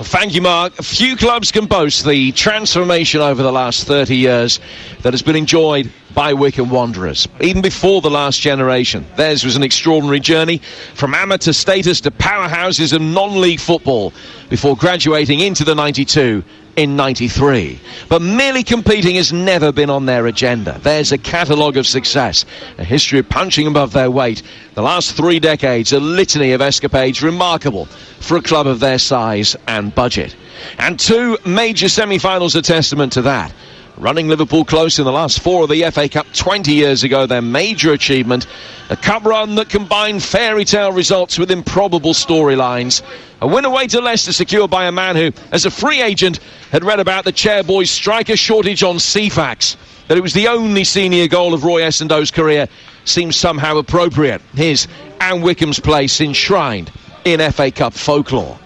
Thank you, Mark. Few clubs can boast the transformation over the last 30 years that has been enjoyed by Wycombe Wanderers. Even before the last generation, theirs was an extraordinary journey from amateur status to powerhouses of non-league football before graduating into the 92 in 93. But merely competing has never been on their agenda. There's a catalogue of success, a history of punching above their weight. The last 3 decades, a litany of escapades remarkable for a club of their size and budget. And 2 major semi-finals are testament to that. Running Liverpool close in the last 4 of the FA Cup 20 years ago, their major achievement. A cup run that combined fairy tale results with improbable storylines. A win away to Leicester secured by a man who, as a free agent, had read about the Chairboys' striker shortage on Ceefax. That it was the only senior goal of Roy Essendo's career seems somehow appropriate. His and Wycombe's place enshrined in FA Cup folklore.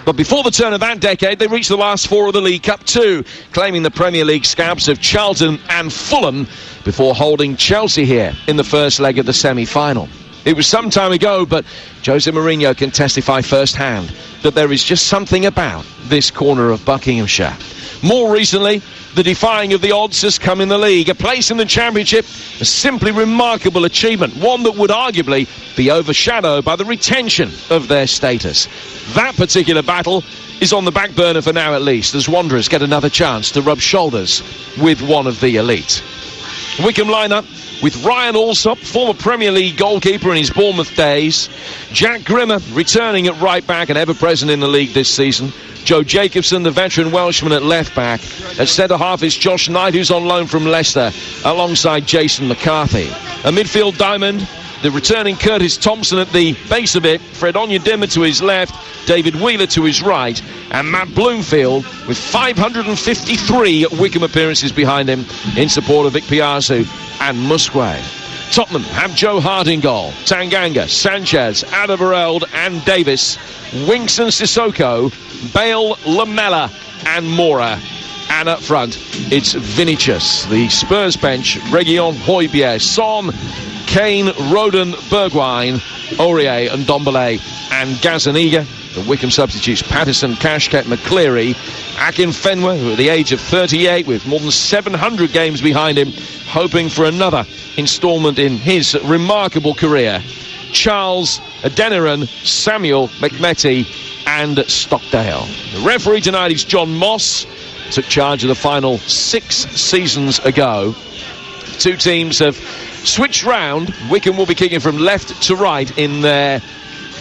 But before the turn of that decade, they reached the last 4 of the League Cup too, claiming the Premier League scalps of Charlton and Fulham before holding Chelsea here in the first leg of the semi-final. It was some time ago, but Jose Mourinho can testify firsthand that there is just something about this corner of Buckinghamshire. More recently, the defying of the odds has come in the league. A place in the Championship, a simply remarkable achievement, one that would arguably be overshadowed by the retention of their status. That particular battle is on the back burner for now at least, as Wanderers get another chance to rub shoulders with one of the elite. Wycombe lineup with Ryan Alsop, former Premier League goalkeeper in his Bournemouth days. Jack Grimmer returning at right back and ever present in the league this season. Joe Jacobson, the veteran Welshman, at left back. At centre half is Josh Knight, who's on loan from Leicester, alongside Jason McCarthy. A midfield diamond, the returning Curtis Thompson at the base of it, Fred Onyedinma to his left, David Wheeler to his right, and Matt Bloomfield with 553 Wycombe appearances behind him in support of Vic Piazzu and Musquet. Tottenham have Joe Hart in goal, Tanganga, Sanchez, Alderweireld and Davis, Winks and Sissoko, Bale, Lamela and Mora. And up front, it's Vinicius. The Spurs bench, Reguilon, Højbjerg, Son, Kane, Roden, Bergwijn, Aurier and Ndombele and Gazaniga. The Wycombe substitutes Patterson, Cashcat, McCleary, Akinfenwa, who at the age of 38 with more than 700 games behind him, hoping for another instalment in his remarkable career. Charles, Adeniran, Samuel, McMetty and Stockdale. The referee tonight is John Moss. Took charge of the final 6 seasons ago. 2 teams have switched round. Wycombe will be kicking from left to right in their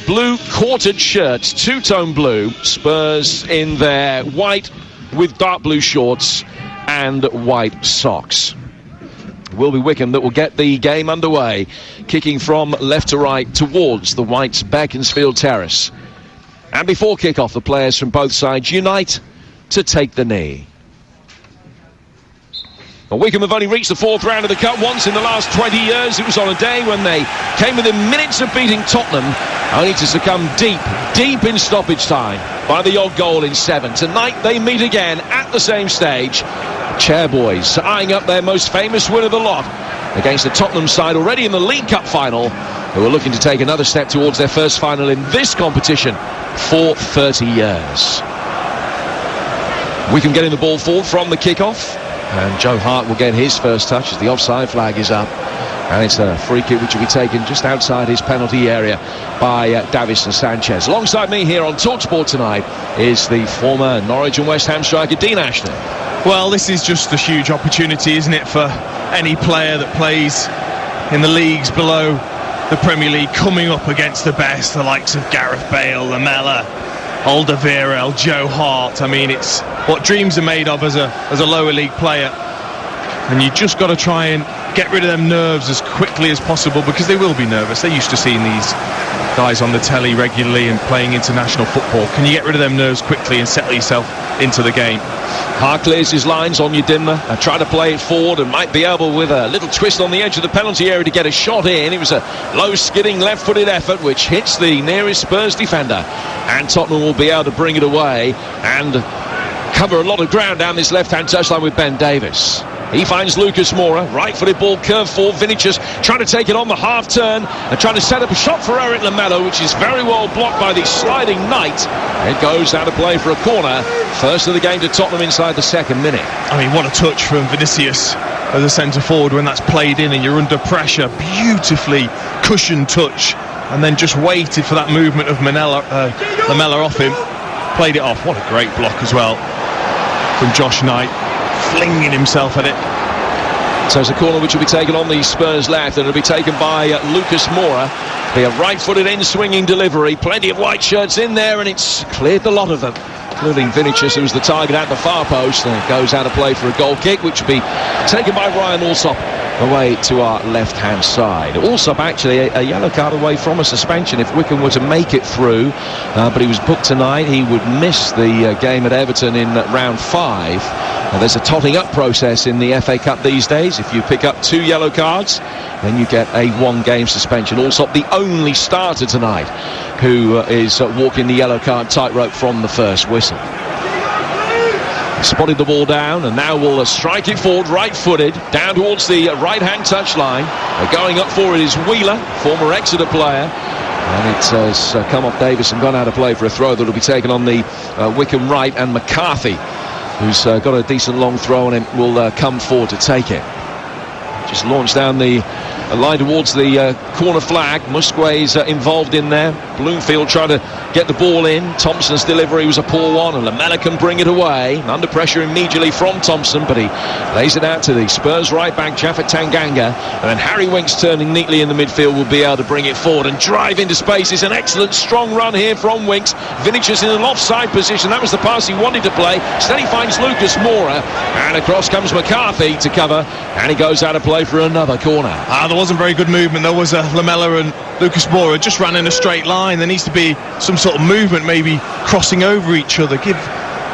blue quartered shirts, 2-tone blue. Spurs in their white with dark blue shorts and white socks. It will be Wycombe that will get the game underway, kicking from left to right towards the Whites' Beaconsfield Terrace. And before kick-off, the players from both sides unite to take the knee. Well, Wycombe have only reached the 4th round of the Cup once in the last 20 years. It was on a day when they came within minutes of beating Tottenham, only to succumb deep in stoppage time by the odd goal in 7. Tonight they meet again at the same stage. Chairboys eyeing up their most famous win of the lot against the Tottenham side already in the League Cup final, who are looking to take another step towards their first final in this competition for 30 years. Wycombe getting the ball forward from the kick-off, and Joe Hart will get his first touch as the offside flag is up, and it's a free kick which will be taken just outside his penalty area by Davis and Sanchez. Alongside me here on TalkSport tonight is the former Norwich and West Ham striker Dean Ashton. Well, this is just a huge opportunity, isn't it, for any player that plays in the leagues below the Premier League, coming up against the best, the likes of Gareth Bale, Lamela, Alderweireld, Joe Hart. I mean, it's what dreams are made of as a lower league player, and you just got to try and get rid of them nerves as quickly as possible, because they will be nervous. They're used to seeing these guys on the telly regularly and playing international football. Can you get rid of them nerves quickly and settle yourself into the game? Hart clears his lines on Onyedinma, try to play it forward and might be able, with a little twist on the edge of the penalty area, to get a shot in. It was a low skidding left-footed effort which hits the nearest Spurs defender, and Tottenham will be able to bring it away and cover a lot of ground down this left-hand touchline with Ben Davis. He finds Lucas Moura, right-footed ball, curved for Vinicius, trying to take it on the half-turn and trying to set up a shot for Eric Lamela, which is very well blocked by the sliding Knight. It goes out of play for a corner. First of the game to Tottenham inside the second minute. I mean, what a touch from Vinicius as a centre-forward when that's played in and you're under pressure. Beautifully cushioned touch, and then just waited for that movement of Lamela off him. Played it off. What a great block as well from Josh Knight, flinging himself at it. So it's a corner which will be taken on the Spurs left, and it'll be taken by Lucas Moura. Be a right-footed in-swinging delivery. Plenty of white shirts in there, and it's cleared the lot of them, including Vinicius, who was the target at the far post, and it goes out of play for a goal kick, which will be taken by Ryan Alsop away to our left-hand side. Alsop actually a yellow card away from a suspension if Wycombe were to make it through, but he was booked tonight. He would miss the game at Everton in round 5. There's a totting up process in the FA Cup these days. If you pick up 2 yellow cards, then you get a 1-game suspension. Alsop, the only starter tonight who is walking the yellow card tightrope from the first whistle. Spotted the ball down, and now will strike it forward, right-footed, down towards the right-hand touchline. Going up for it is Wheeler, former Exeter player. And it has come off Davis and gone out of play for a throw that will be taken on the Wycombe right, and McCarthy, who's got a decent long throw on him, will come forward to take it. Just launched down the line towards the corner flag. Musque's involved in there. Bloomfield trying to get the ball in. Thompson's delivery was a poor one, and Lamela can bring it away. Under pressure immediately from Thompson, but he lays it out to the Spurs right back, Jaffa Tanganga, and then Harry Winks, turning neatly in the midfield, will be able to bring it forward and drive into space. It's an excellent strong run here from Winks. Vinicius in an offside position. That was the pass he wanted to play. Instead he finds Lucas Moura, and across comes McCarthy to cover, and he goes out of play for another corner. There wasn't very good movement. There was Lamela and Lucas Moura just ran in a straight line. There needs to be some sort of movement, maybe crossing over each other. Give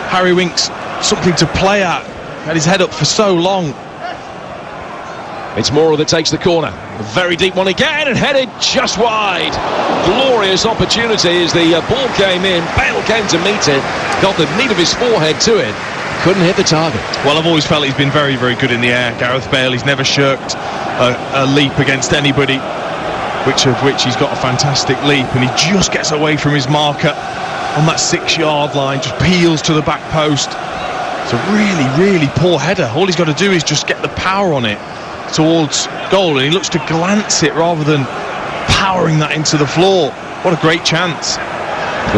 Harry Winks something to play at. Had his head up for so long. It's Moura that takes the corner. A very deep one again, and headed just wide. Glorious opportunity as the ball came in. Bale came to meet it, got the meat of his forehead to it. Couldn't hit the target. Well, I've always felt he's been very, very good in the air, Gareth Bale. He's never shirked a leap against anybody, which he's got a fantastic leap, and he just gets away from his marker on that 6-yard line, just peels to the back post. It's a really, really poor header. All he's got to do is just get the power on it towards goal, and he looks to glance it rather than powering that into the floor. What a great chance.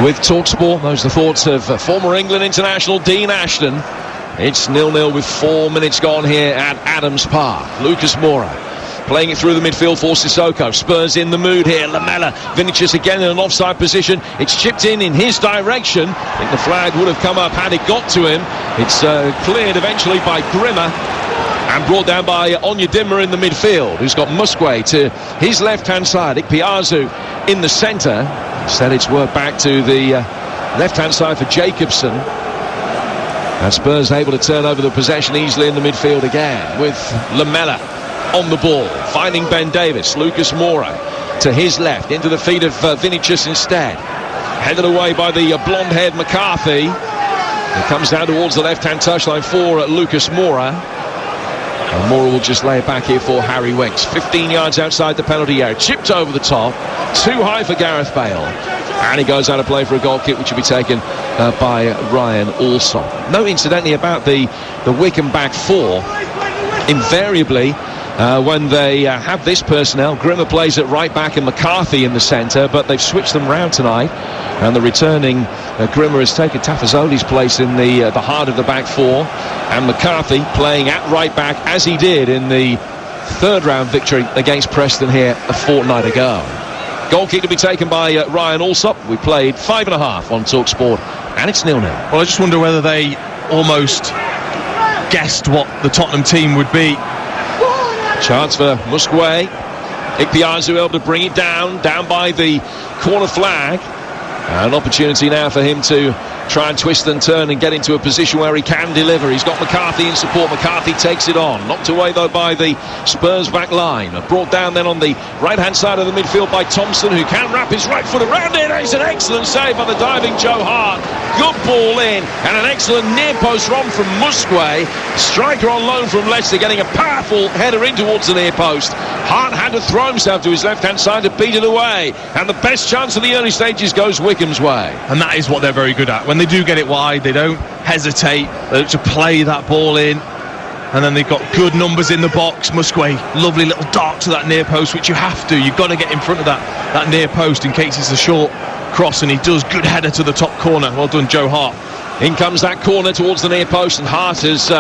With TalkSport, those are the thoughts of former England international Dean Ashton. It's 0-0 with 4 minutes gone here at Adams Park. Lucas Moura playing it through the midfield for Sissoko. Spurs in the mood here. Lamela, Vinicius again in an offside position. It's chipped in his direction. I think the flag would have come up had it got to him. It's cleared eventually by Grimmer and brought down by Onyedinma in the midfield, who's got Musque to his left-hand side. Ikpeazu in the centre. Instead it's worked back to the left-hand side for Jacobson. And Spurs able to turn over the possession easily in the midfield again, with Lamela on the ball, finding Ben Davis. Lucas Moura to his left, into the feet of Vinicius instead. Headed away by the blonde-haired McCarthy. It comes down towards the left-hand touchline for Lucas Moura. And Moura will just lay it back here for Harry Winks. 15 yards outside the penalty area. Chipped over the top. Too high for Gareth Bale. And he goes out of play for a goal kick, which will be taken by Ryan Alsop. Note, incidentally, about the Wycombe back four. Invariably, when they have this personnel, Grimmer plays at right back and McCarthy in the centre, but they've switched them round tonight. And the returning Grimmer has taken Tafazoli's place in the heart of the back four, and McCarthy playing at right back as he did in the third round victory against Preston here a fortnight ago. Goal kick to be taken by Ryan Alsop. We played 5.5 on TalkSport, and it's 0-0. Well, I just wonder whether they almost guessed what the Tottenham team would be. Chance for Musque. Ikpeazu able to bring it down by the corner flag. An opportunity now for him to try and twist and turn and get into a position where he can deliver. He's got McCarthy in support. McCarthy takes it on. Knocked away, though, by the Spurs back line. Brought down then on the right-hand side of the midfield by Thompson, who can wrap his right foot around it. It's an excellent save by the diving Joe Hart. Good ball in, and an excellent near-post run from Musquet. Striker on loan from Leicester, getting a powerful header in towards the near post. Hart had to throw himself to his left-hand side to beat it away. And the best chance of the early stages goes Wycombe's way. And that is what they're very good at. When they do get it wide, they don't hesitate. They look to play that ball in. And then they've got good numbers in the box. Musquet, lovely little dart to that near post, which you have to. You've got to get in front of that near post in case it's a short cross, and he does. Good header to the top corner. Well done, Joe Hart. In comes that corner towards the near post, and Hart has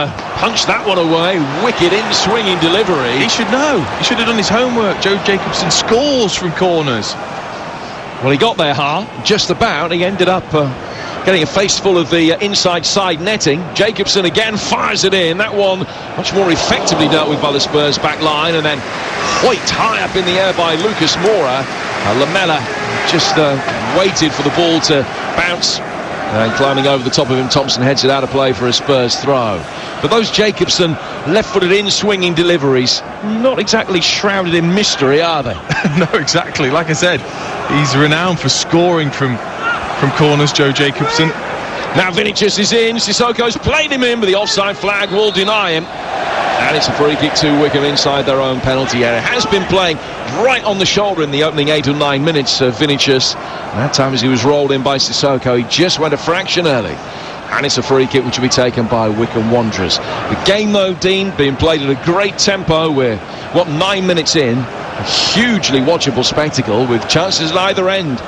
punched that one away. Wicked in-swinging delivery. He should know. He should have done his homework. Joe Jacobson scores from corners. Well, he got there, Hart, just about. He ended up getting a face full of the inside side netting. Jacobson again fires it in. That one much more effectively dealt with by the Spurs back line, and then hoiked high up in the air by Lucas Moura. Lamela just waited for the ball to bounce, and climbing over the top of him, Thompson heads it out of play for a Spurs throw. But those Jacobson left-footed in-swinging deliveries, not exactly shrouded in mystery, are they? No, exactly. Like I said, he's renowned for scoring from corners, Joe Jacobson. Now Vinicius is in. Sissoko's played him in, but the offside flag will deny him. And it's a free kick to Wycombe inside their own penalty area. Has been playing right on the shoulder in the opening 8 or 9 minutes, Vinicius. And that time as he was rolled in by Sissoko, he just went a fraction early. And it's a free kick which will be taken by Wycombe Wanderers. The game, though, Dean, being played at a great tempo. We're, 9 minutes in? A hugely watchable spectacle with chances at either end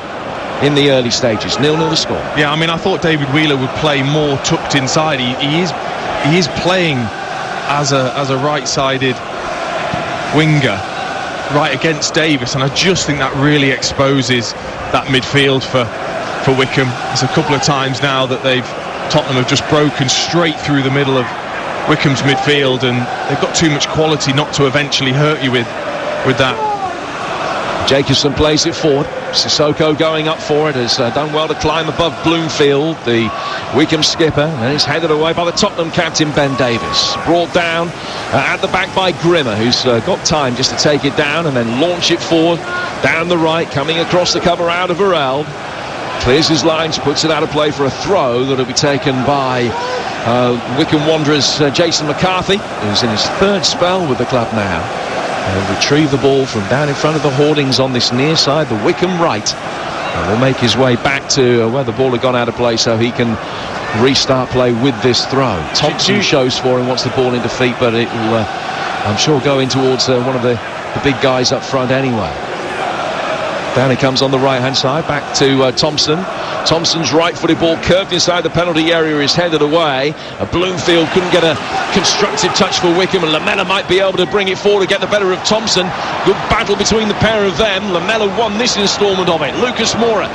in the early stages. 0-0 the score. Yeah, I mean, I thought David Wheeler would play more tucked inside. He is playing as a right-sided winger right against Davis, and I just think that really exposes that midfield for Wycombe. There's a couple of times now that Tottenham have just broken straight through the middle of Wycombe's midfield, and they've got too much quality not to eventually hurt you with that. Jacobson plays it forward. Sissoko going up for it, has done well to climb above Bloomfield, the Wycombe skipper, and it's headed away by the Tottenham captain Ben Davis. Brought down at the back by Grimmer, who's got time just to take it down and then launch it forward down the right, coming across the cover out of Varel. Clears his lines, puts it out of play for a throw that'll be taken by Wycombe Wanderers' Jason McCarthy, who's in his third spell with the club now. He'll retrieve the ball from down in front of the hoardings on this near side, the Wycombe right, and will make his way back to where the ball had gone out of play so he can restart play with this throw. Thompson shows for him, wants the ball into feet, but it will, I'm sure, go in towards one of the big guys up front anyway. Down he comes on the right-hand side, back to Thompson. Thompson's right-footed ball curved inside the penalty area is headed away. Bloomfield couldn't get a constructive touch for Wycombe, and Lamela might be able to bring it forward to get the better of Thompson. Good battle between the pair of them. Lamela won this instalment of it. Lucas Moura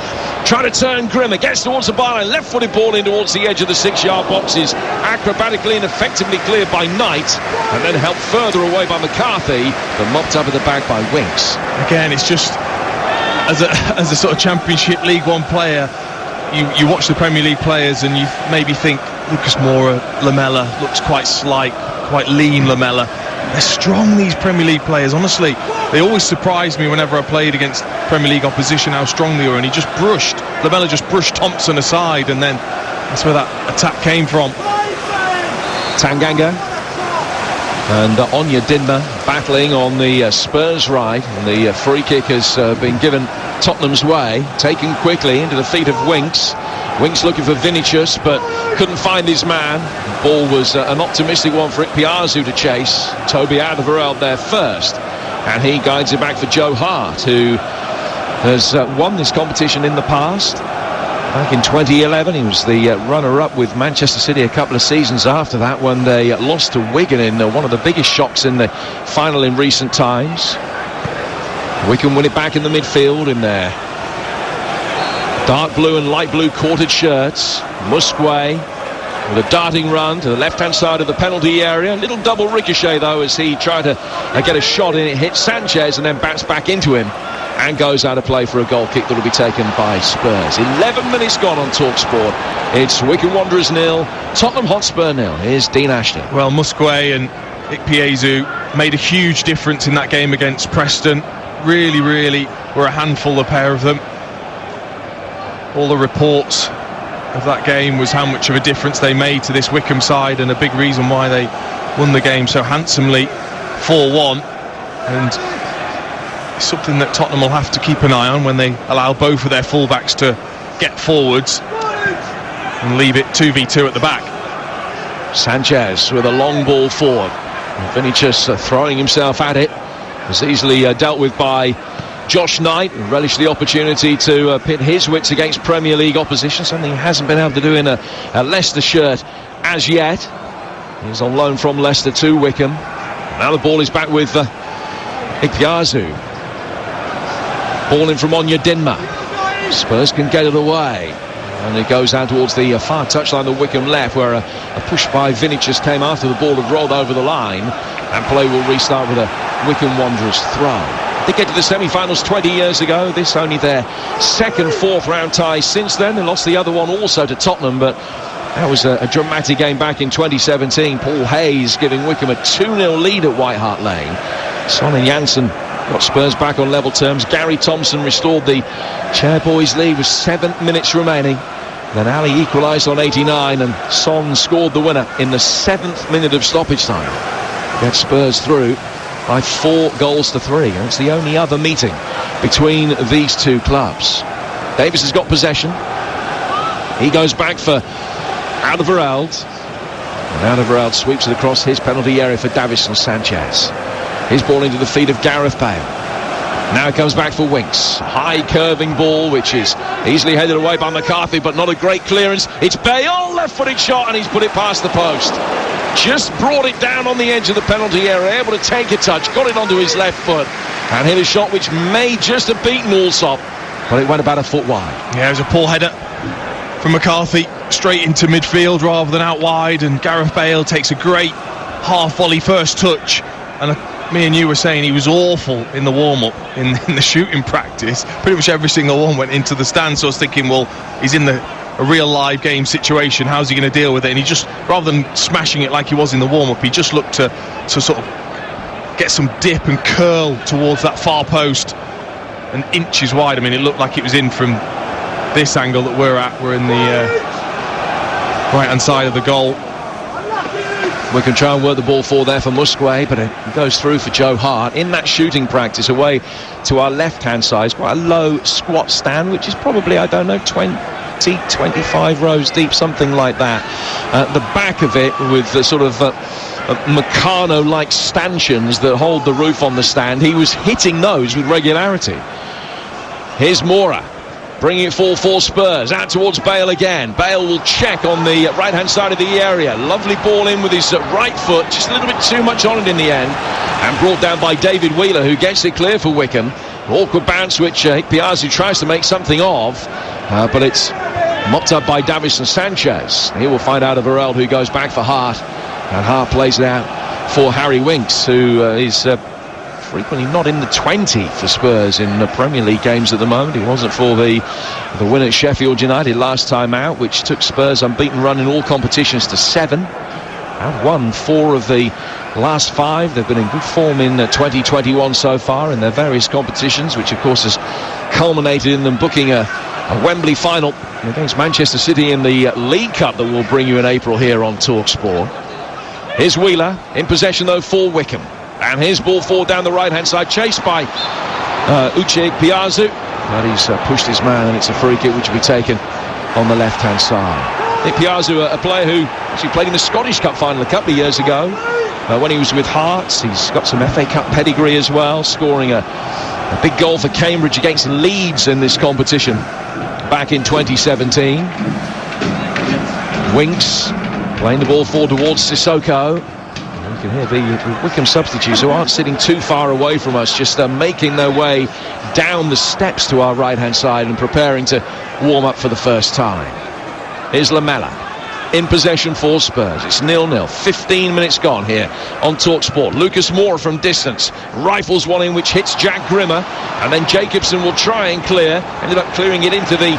trying to turn Grimmer, gets towards the byline, left-footed ball in towards the edge of the 6-yard boxes. Acrobatically and effectively cleared by Knight, and then helped further away by McCarthy, but mopped up at the back by Winks. Again, it's just, as a sort of Championship League One player, you watch the Premier League players and you maybe think Lucas Moura, Lamela looks quite slight, quite lean. Lamela, they're strong, these Premier League players, honestly. They always surprised me whenever I played against Premier League opposition how strong they were, and Lamela just brushed Thompson aside, and then that's where that attack came from. Tanganga and Onyedinma battling on the Spurs right, and the free kick has been given Tottenham's way, taken quickly into the feet of Winks. Winks looking for Vinicius, but couldn't find his man. The ball was an optimistic one for Ikpeazu to chase. Toby Alderweireld there first, and he guides it back for Joe Hart, who has won this competition in the past. Back in 2011, he was the runner-up with Manchester City a couple of seasons after that, when they lost to Wigan in one of the biggest shocks in the final in recent times. Wycombe win it back in the midfield in their dark blue and light blue quartered shirts. Musquet with a darting run to the left-hand side of the penalty area. A little double ricochet, though, as he tried to get a shot in. It hit Sanchez and then bounced back into him. and goes out of play for a goal kick that will be taken by Spurs. 11 minutes gone on TalkSport. It's Wycombe Wanderers 0, Tottenham Hotspur 0. Here's Dean Ashton. Well, Musquet and Ikpeazu made a huge difference in that game against Preston. Really were a handful, the pair of them. All the reports of that game was how much of a difference they made to this Wycombe side, and a big reason why they won the game so handsomely, 4-1. And it's something that Tottenham will have to keep an eye on when they allow both of their fullbacks to get forwards and leave it 2v2 at the back. Sanchez with a long ball forward. Vinicius throwing himself at it. Was easily dealt with by Josh Knight, who relished the opportunity to pit his wits against Premier League opposition, something he hasn't been able to do in a Leicester shirt as yet. He's on loan from Leicester to Wycombe. Now the ball is back with Ikpeazu. Ball in from Onyedinma. Spurs can get it away. And it goes out towards the far touchline, the Wycombe left, where a push by Vinicius came after the ball had rolled over the line. And play will restart with a Wycombe Wanderers throw. They get to the semi-finals 20 years ago. This only their second fourth round tie since then. They lost the other one also to Tottenham, but that was a dramatic game back in 2017. Paul Hayes giving Wycombe a 2-0 lead at White Hart Lane. Son and Janssen got Spurs back on level terms. Gary Thompson restored the Chairboys lead with 7 minutes remaining. Then Ali equalised on 89 and Son scored the winner in the 7th minute of stoppage time. Get Spurs through by 4-3, and it's the only other meeting between these two clubs. Davis has got possession. He goes back for Alderweireld, and Alderweireld sweeps it across his penalty area for Davison Sanchez. His ball into the feet of Gareth Bale. Now it comes back for Winks. High curving ball which is easily headed away by McCarthy, but not a great clearance. It's Bale, left-footed shot, and he's put it past the post. Just brought it down on the edge of the penalty area, able to take a touch, got it onto his left foot and hit a shot which may just have beaten Allsop, but it went about a foot wide. Yeah, it was a poor header from McCarthy, straight into midfield rather than out wide, and Gareth Bale takes a great half volley first touch. And me and you were saying he was awful in the warm-up, in the shooting practice. Pretty much every single one went into the stand, so I was thinking, well, he's in a real live game situation, how's he going to deal with it? And he just, rather than smashing it like he was in the warm-up, he just looked to sort of get some dip and curl towards that far post, and inches wide. I mean, it looked like it was in from this angle that we're at. We're in the right hand side of the goal. We can try and work the ball forward there for Musquet, but it goes through for Joe Hart in that shooting practice away to our left hand side. It's quite a low squat stand, which is probably, I don't know, 25 rows deep, something like that. The back of it with the sort of Meccano-like stanchions that hold the roof on the stand. He was hitting those with regularity. Here's Mora bringing it full for Spurs, out towards Bale again. Bale will check on the right hand side of the area. Lovely ball in with his right foot, just a little bit too much on it in the end, and brought down by David Wheeler, who gets it clear for Wycombe. Awkward bounce which Ikpeazu tries to make something of, but it's mopped up by Davison Sanchez. Here we'll find out of Alderweireld, who goes back for Hart, and Hart plays it out for Harry Winks, who is frequently not in the 20 for Spurs in the Premier League games at the moment. He wasn't for the win at Sheffield United last time out, which took Spurs' unbeaten run in all competitions to 7. Have won 4 of the last 5. They've been in good form in 2021 so far in their various competitions, which of course has culminated in them booking a Wembley final against Manchester City in the League Cup that we'll bring you in April here on TalkSport. Here's Wheeler in possession though for Wycombe, and his ball forward down the right hand side, chased by Uche Ikpeazu, but he's pushed his man, and it's a free kick which will be taken on the left hand side. Ikpeazu, a player who actually played in the Scottish Cup final a couple of years ago when he was with Hearts. He's got some FA Cup pedigree as well, scoring a big goal for Cambridge against Leeds in this competition back in 2017. Winks playing the ball forward towards Sissoko. You can hear the Wycombe substitutes, who aren't sitting too far away from us, just making their way down the steps to our right hand side and preparing to warm up for the first time. Here's Lamela in possession for Spurs. It's 0-0. 15 minutes gone here on TalkSport. Lucas Moura from distance rifles one in which hits Jack Grimmer, and then Jacobson will try and clear. Ended up clearing it into the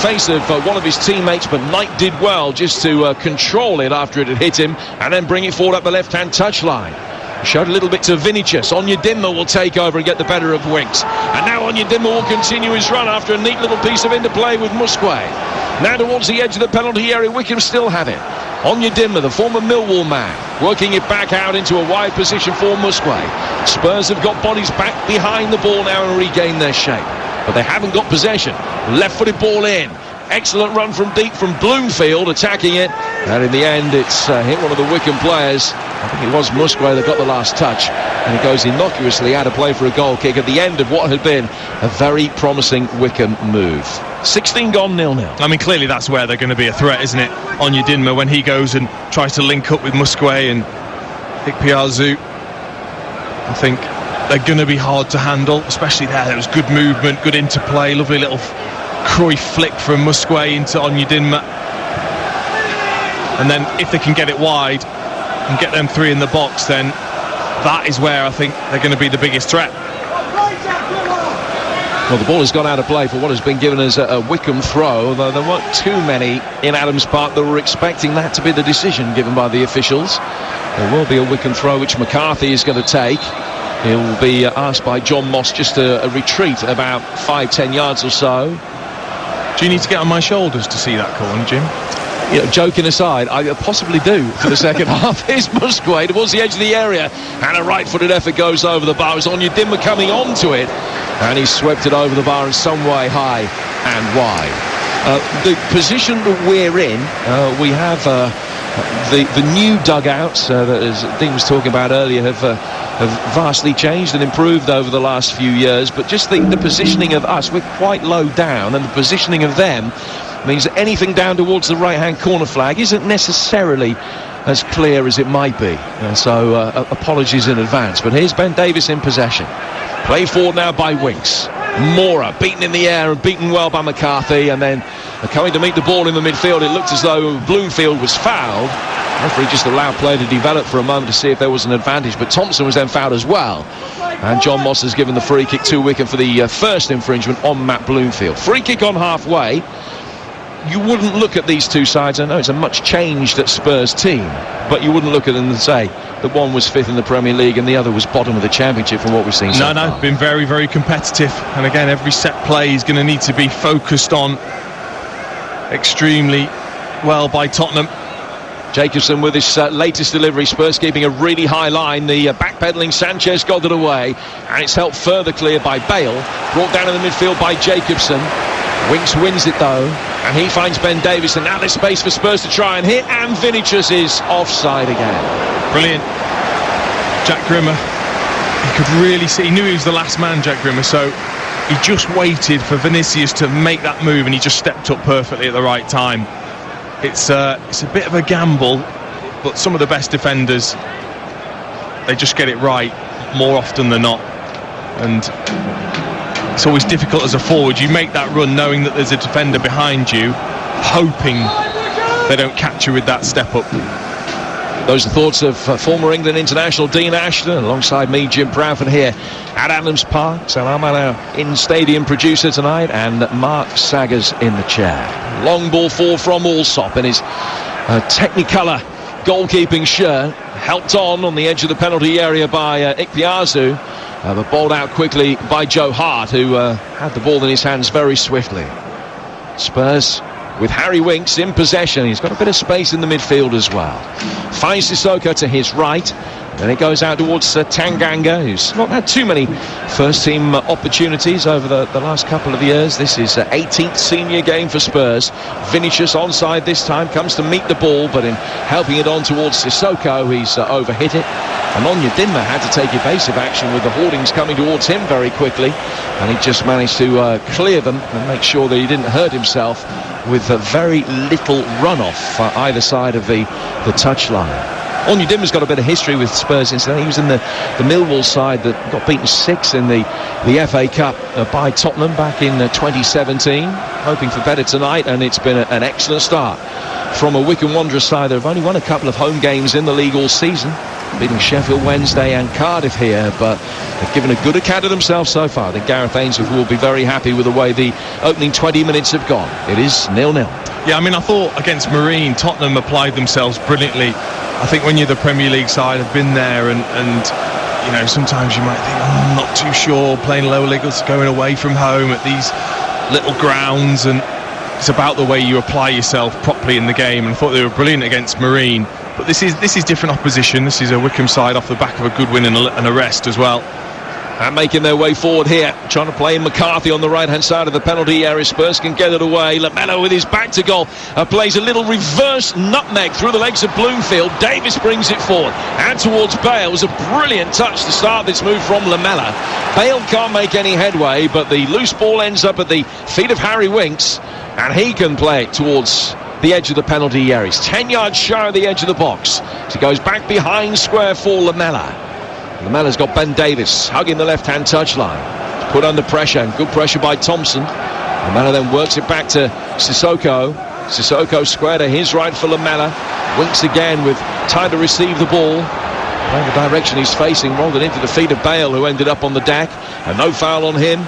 face of one of his teammates, but Knight did well just to control it after it had hit him and then bring it forward up the left-hand touchline. Showed a little bit to Vinicius. Onyedinma will take over and get the better of Winks. And now Onyedinma will continue his run after a neat little piece of interplay with Musquet. Now towards the edge of the penalty area, Wycombe still have it. Onyedinma, the former Millwall man, working it back out into a wide position for Musquet. Spurs have got bodies back behind the ball now and regained their shape. But they haven't got possession. Left-footed ball in. Excellent run from deep from Bloomfield, attacking it. And in the end, it's hit one of the Wycombe players. I think it was Musquet that got the last touch. And it goes innocuously out of play for a goal kick at the end of what had been a very promising Wycombe move. 16 gone, 0-0. I mean, clearly that's where they're going to be a threat, isn't it? Onyedinma, when he goes and tries to link up with Musquet and Ikpeazu, I think they're going to be hard to handle, especially there. There was good movement, good interplay, lovely little Cruyff flick from Musquet into Onyedinma. And then if they can get it wide and get them three in the box, then that is where I think they're going to be the biggest threat. Well, the ball has gone out of play for what has been given as a Wycombe throw, though there weren't too many in Adams Park that were expecting that to be the decision given by the officials. There will be a Wycombe throw which McCarthy is going to take. He'll be asked by John Moss just to retreat about 5-10 yards or so. Do you need to get on my shoulders to see that corner, Jim? You know, joking aside, I possibly do for the second half. Here's Musquet towards the edge of the area, and a right-footed effort goes over the bar. It's Onyedinma coming onto it, and he swept it over the bar in some way high and wide. The position that we're in, we have the new dugouts that, as Dean was talking about earlier, have vastly changed and improved over the last few years, but just the positioning of us, we're quite low down, and the positioning of them means that anything down towards the right-hand corner flag isn't necessarily as clear as it might be. So apologies in advance. But here's Ben Davies in possession. Play forward now by Winks. Moura beaten in the air and beaten well by McCarthy, and then coming to meet the ball in the midfield. It looked as though Bloomfield was fouled. The referee just allowed play to develop for a moment to see if there was an advantage, but Thompson was then fouled as well. And John Moss has given the free kick to Wycombe for the first infringement on Matt Bloomfield. Free kick on halfway. You wouldn't look at these two sides. I know it's a much changed at Spurs team, but you wouldn't look at them and say that one was fifth in the Premier League and the other was bottom of the Championship from what we've seen so far. No, been very, very competitive. And again, every set play is going to need to be focused on extremely well by Tottenham. Jacobson with his latest delivery. Spurs keeping a really high line. The backpedaling Sanchez got it away, and it's helped further clear by Bale. Brought down in the midfield by Jacobson. Winks wins it though, and he finds Ben Davies, and now there's space for Spurs to try and hit, and Vinicius is offside again. Brilliant. Jack Grimmer, he could really see, he knew he was the last man, Jack Grimmer, so he just waited for Vinicius to make that move, and he just stepped up perfectly at the right time. It's a bit of a gamble, but some of the best defenders, they just get it right more often than not. And it's always difficult as a forward. You make that run knowing that there's a defender behind you, hoping they don't catch you with that step up. Those are thoughts of former England international Dean Ashton, alongside me, Jim Proudford, here at Adams Park. So I'm our in-stadium producer tonight, and Mark Saggers in the chair. Long ball forward from Allsop in his Technicolor goalkeeping shirt, helped on the edge of the penalty area by Ikpeazu, but bowled out quickly by Joe Hart, who had the ball in his hands very swiftly. Spurs with Harry Winks in possession. He's got a bit of space in the midfield as well. Finds Sissoko to his right. Then it goes out towards Tanganga, who's not had too many first-team opportunities over the last couple of years. This is 18th senior game for Spurs. Vinicius onside this time, comes to meet the ball, but in helping it on towards Sissoko, he's overhit it. And Onyedinma had to take evasive action with the hoardings coming towards him very quickly, and he just managed to clear them and make sure that he didn't hurt himself with a very little runoff either side of the touchline. Onyedinma's got a bit of history with Spurs incidentally. He was in the Millwall side that got beaten 6 in the FA Cup by Tottenham back in 2017. Hoping for better tonight, and it's been an excellent start from a Wycombe Wanderers side that have only won a couple of home games in the league all season, beating Sheffield Wednesday and Cardiff here, but they've given a good account of themselves so far. I think Gareth Ainsworth will be very happy with the way the opening 20 minutes have gone. It is 0-0. Yeah, I mean, I thought against Marine, Tottenham applied themselves brilliantly. I think when you're the Premier League side, I've been there, and you know, sometimes you might think, I'm not too sure, playing lower league, going away from home at these little grounds, and it's about the way you apply yourself properly in the game. And I thought they were brilliant against Marine. But this is different opposition. This is a Wycombe side off the back of a good win and a rest as well. And making their way forward here, trying to play in McCarthy on the right-hand side of the penalty area. Spurs can get it away. Lamela with his back to goal plays a little reverse nutmeg through the legs of Bloomfield. Davis brings it forward and towards Bale. It was a brilliant touch to start this move from Lamela. Bale can't make any headway, but the loose ball ends up at the feet of Harry Winks, and he can play it towards the edge of the penalty area. He's 10 yards shy of the edge of the box. So he goes back behind square for Lamela. Lamela's got Ben Davis hugging the left-hand touchline. Put under pressure, and good pressure by Thompson. Lamela then works it back to Sissoko. Sissoko square to his right for Lamela. Winks again with time to receive the ball. Well, the direction he's facing rolled it into the feet of Bale, who ended up on the deck. And no foul on him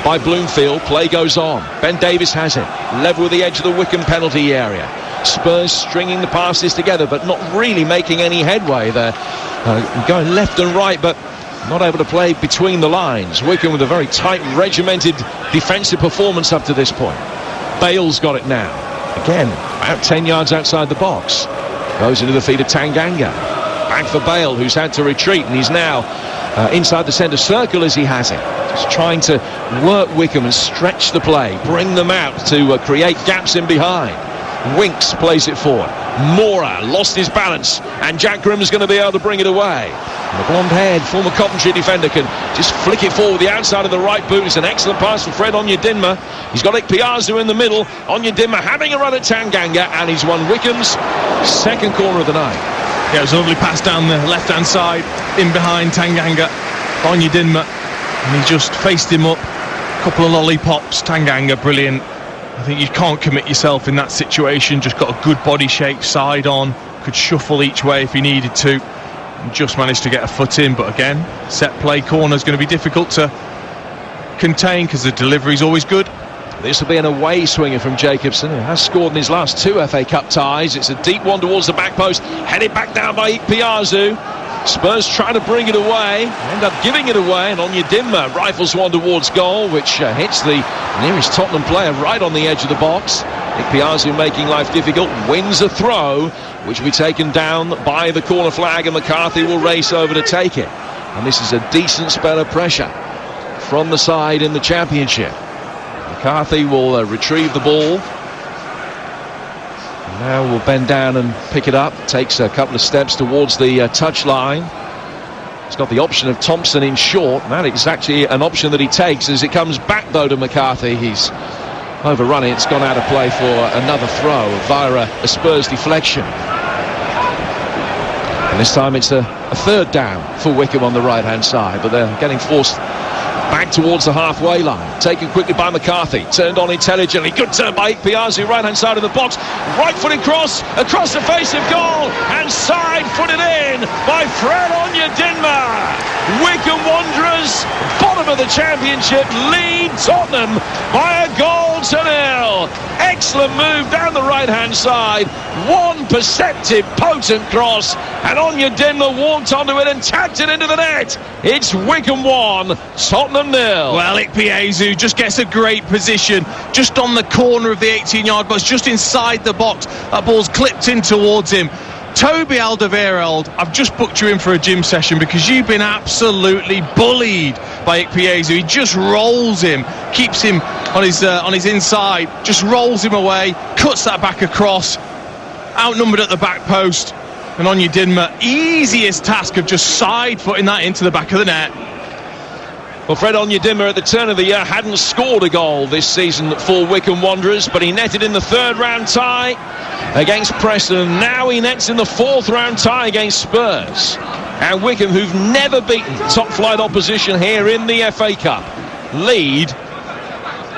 by Bloomfield. Play goes on. Ben Davis has it. Level with the edge of the Wycombe penalty area. Spurs stringing the passes together, but not really making any headway there. Going left and right, but not able to play between the lines. Wycombe with a very tight, regimented defensive performance up to this point. Bale's got it now. Again, about 10 yards outside the box. Goes into the feet of Tanganga. Back for Bale, who's had to retreat, and he's now inside the centre circle as he has it. Just trying to work Wycombe and stretch the play, bring them out to create gaps in behind. Winks plays it forward. Mora lost his balance, and Jack Grimm's going to be able to bring it away. And the blonde-haired former Coventry defender can just flick it forward the outside of the right boot. It's an excellent pass for Fred Onyedinma. He's got Ikpeazu in the middle. Onyedinma having a run at Tanganga, and he's won Wycombe's second corner of the night. Yeah, it was a lovely pass down the left-hand side, in behind Tanganga, Onyedinma, and he just faced him up. A couple of lollipops. Tanganga, brilliant. I think you can't commit yourself in that situation. Just got a good body shape, side on, could shuffle each way if he needed to, and just managed to get a foot in. But again, set play corner is going to be difficult to contain because the delivery is always good. This will be an away swinger from Jacobson, who has scored in his last 2 FA Cup ties. It's a deep one towards the back post, headed back down by Ikpeazu. Spurs trying to bring it away, end up giving it away, and Onyedinma rifles one towards goal, which hits the nearest Tottenham player right on the edge of the box. Ikpeazu making life difficult, wins a throw, which will be taken down by the corner flag, and McCarthy will race over to take it. And this is a decent spell of pressure from the side in the Championship. McCarthy will retrieve the ball. Now we'll bend down and pick it up. Takes a couple of steps towards the touchline. He's got the option of Thompson in short. That is actually an option that he takes as it comes back though to McCarthy. He's overrun it. It's gone out of play for another throw via a Spurs deflection. And this time it's a third down for Wycombe on the right hand side, but they're getting forced back towards the halfway line. Taken quickly by McCarthy, turned on intelligently. Good turn by Ikpeazu, right hand side of the box. Right footed cross across the face of goal, and side footed in by Fred Onyedinma. Wycombe Wanderers, bottom of the Championship, lead Tottenham by a goal to 0. Excellent move down the right hand side. One perceptive, potent cross, and Onyedinma walked onto it and tapped it into the net. It's Wycombe 1, Tottenham 0. Well, Ikpeazu just gets a great position, just on the corner of the 18-yard box, just inside the box. That ball's clipped in towards him. Toby Alderweireld, I've just booked you in for a gym session because you've been absolutely bullied by Ikpeazu. He just rolls him, keeps him on his inside, just rolls him away, cuts that back across, outnumbered at the back post, and Onyedinma, easiest task of just side footing that into the back of the net. Well, Fred Onyedinma at the turn of the year hadn't scored a goal this season for Wycombe Wanderers, but he netted in the third round tie against Preston. Now he nets in the fourth round tie against Spurs. And Wycombe, who've never beaten top flight opposition here in the FA Cup, lead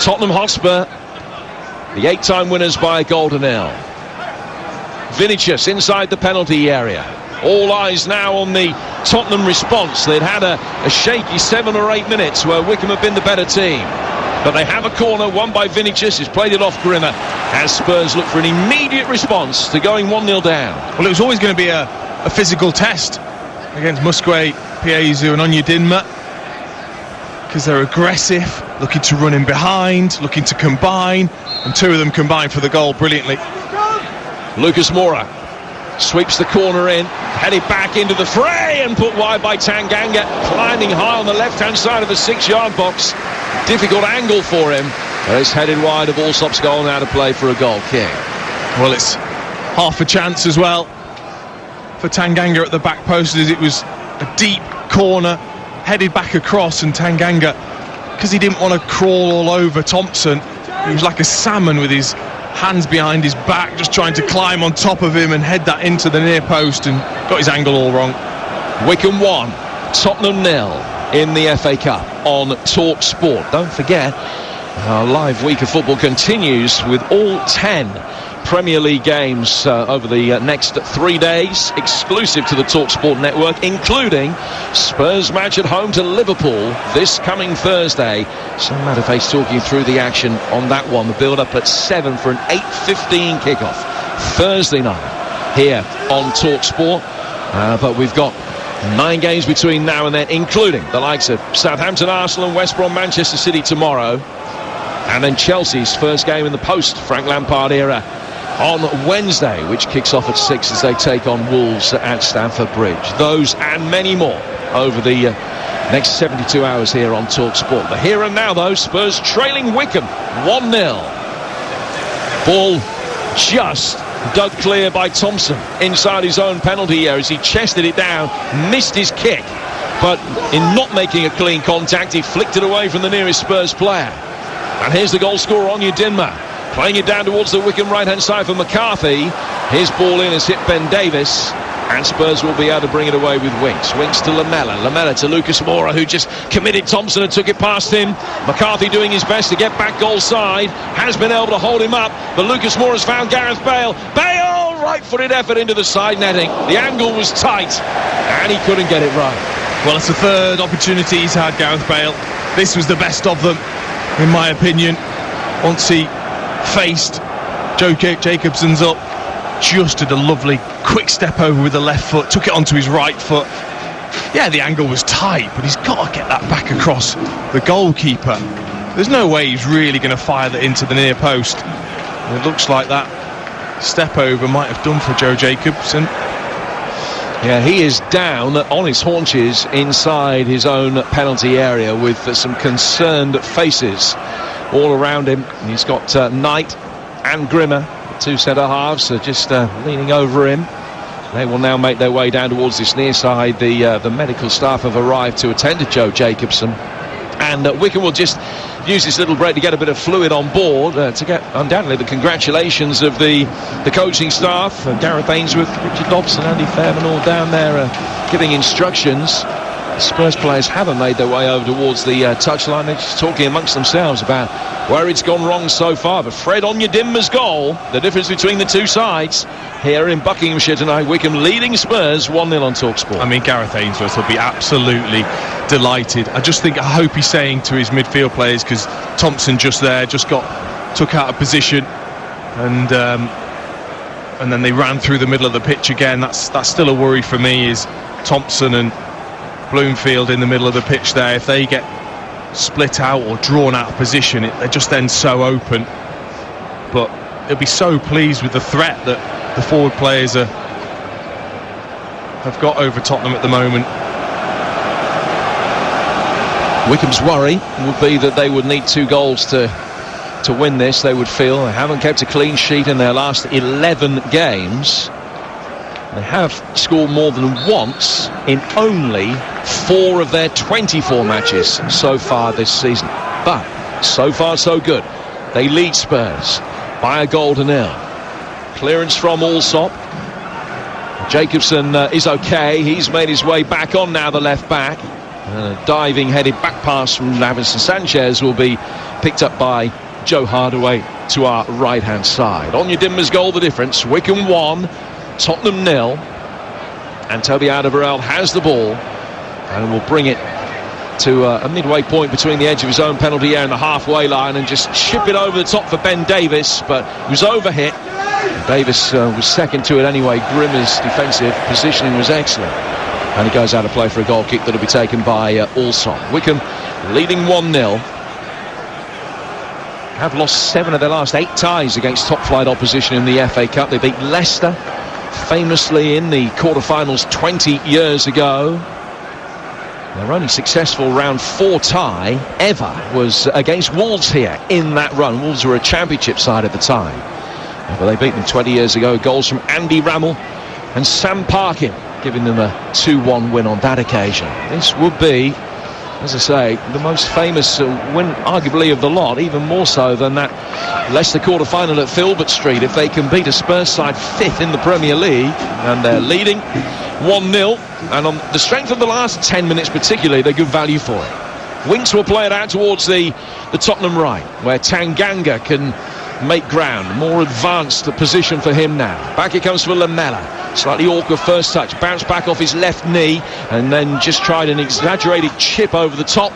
Tottenham Hotspur, the 8-time winners, by a goal to 0. Vinicius inside the penalty area. All eyes now on the Tottenham response. They'd had a shaky 7 or 8 minutes where Wycombe have been the better team. But they have a corner won by Vinicius. He's played it off Grimmer as Spurs look for an immediate response to going 1-0 down. Well, it was always going to be a physical test against Musquet, Piezu and Onyedinma, because they're aggressive, looking to run in behind, looking to combine, and 2 of them combined for the goal brilliantly. Lucas Moura sweeps the corner in, headed back into the fray and put wide by Tanganga, climbing high on the left-hand side of the 6-yard box. Difficult angle for him, but it's headed wide of Allsop's goal, now to play for a goal kick. Well, it's half a chance as well for Tanganga at the back post, as it was a deep corner headed back across, and Tanganga, because he didn't want to crawl all over Thompson, he was like a salmon with his hands behind his back, just trying to climb on top of him and head that into the near post, and got his angle all wrong. Wycombe 1, Tottenham 0 in the FA Cup on Talk Sport. Don't forget, our live week of football continues with all 10 Premier League games over the next 3 days, exclusive to the Talk Sport network, including Spurs match at home to Liverpool this coming Thursday. Sam Matterface talking through the action on that one. The build-up at 7 for an 8:15 kickoff Thursday night here on Talk Sport. But we've got 9 games between now and then, including the likes of Southampton, Arsenal and West Brom, Manchester City tomorrow, and then Chelsea's first game in the post-Frank Lampard era on Wednesday, which kicks off at 6 as they take on Wolves at Stamford Bridge. Those and many more over the next 72 hours here on Talk Sport. The here and now, though, Spurs trailing Wycombe 1-0. Ball just dug clear by Thompson inside his own penalty area as he chested it down, missed his kick, but in not making a clean contact, he flicked it away from the nearest Spurs player. And here's the goal scorer, Onyedinma, playing it down towards the Wycombe right-hand side for McCarthy. His ball in has hit Ben Davis, and Spurs will be able to bring it away with Winks. Winks to Lamela to Lucas Moura, who just committed Thompson and took it past him. McCarthy doing his best to get back goal side, has been able to hold him up, but Lucas Moura's found Gareth Bale. Bale, right-footed effort into the side netting. The angle was tight, and he couldn't get it right. Well, it's the third opportunity he's had, Gareth Bale. This was the best of them, in my opinion. Once he faced Joe Jacobson's up, just did a lovely quick step over with the left foot, took it onto his right foot. Yeah, the angle was tight, but he's got to get that back across the goalkeeper. There's no way he's really going to fire that into the near post. And it looks like that step over might have done for Joe Jacobson. Yeah, he is down on his haunches inside his own penalty area with some concerned faces all around him. He's got Knight and Grimmer, the 2 centre-halves, just leaning over him. They will now make their way down towards this near side. The medical staff have arrived to attend to Joe Jacobson. And Wycombe will just use this little break to get a bit of fluid on board, to get undoubtedly the congratulations of the coaching staff, Gareth Ainsworth, Richard Dobson, Andy Fairman, all down there giving instructions. The Spurs players haven't made their way over towards the touchline. They're just talking amongst themselves about where it's gone wrong so far. But Fred Onyedinma's goal, the difference between the two sides here in Buckinghamshire tonight. Wycombe leading Spurs 1-0 on TalkSport. I mean, Gareth Ainsworth will be absolutely delighted. I hope he's saying to his midfield players, because Thompson just got took out of position, and then they ran through the middle of the pitch again. That's still a worry for me, is Thompson and Bloomfield in the middle of the pitch there. If they get split out or drawn out of position, they're just then so open. But they'll be so pleased with the threat that the forward players have got over Tottenham at the moment. Wycombe's worry would be that they would need 2 goals to win this. They would feel they haven't kept a clean sheet in their last 11 games. They have scored more than once in only 4 of their 24 matches so far this season. But so far so good. They lead Spurs by a goal to 0. Clearance from Allsop. Jacobson is okay. He's made his way back on now, the left back. A diving headed back pass from Davinson Sanchez will be picked up by Joe Hardaway to our right-hand side. Onyedinma's goal, the difference. Wycombe 1, Tottenham 0. And Toby Alderweireld has the ball and will bring it to a midway point between the edge of his own penalty area and the halfway line, and just chip it over the top for Ben Davies, but he was overhit. Davies was second to it anyway. Grimmer's defensive positioning was excellent, and he goes out of play for a goal kick that'll be taken by Alsop. Wycombe leading 1-0. Have lost 7 of their last 8 ties against top flight opposition in the FA Cup. They beat Leicester famously in the quarterfinals 20 years ago. Their only successful round 4 tie ever was against Wolves here in that run. Wolves were a championship side at the time, but they beat them 20 years ago. Goals from Andy Rammell and Sam Parkin, giving them a 2-1 win on that occasion. This would be, as I say, the most famous win arguably of the lot, even more so than that Leicester quarter-final at Filbert Street. If they can beat a Spurs side 5th in the Premier League, and they're leading 1-0, and on the strength of the last 10 minutes particularly, they're good value for it. Winks will play it out towards the Tottenham right, where Tanganga can make ground. More advanced position for him now. Back it comes for Lamela. Slightly awkward first touch, bounced back off his left knee, and then just tried an exaggerated chip over the top.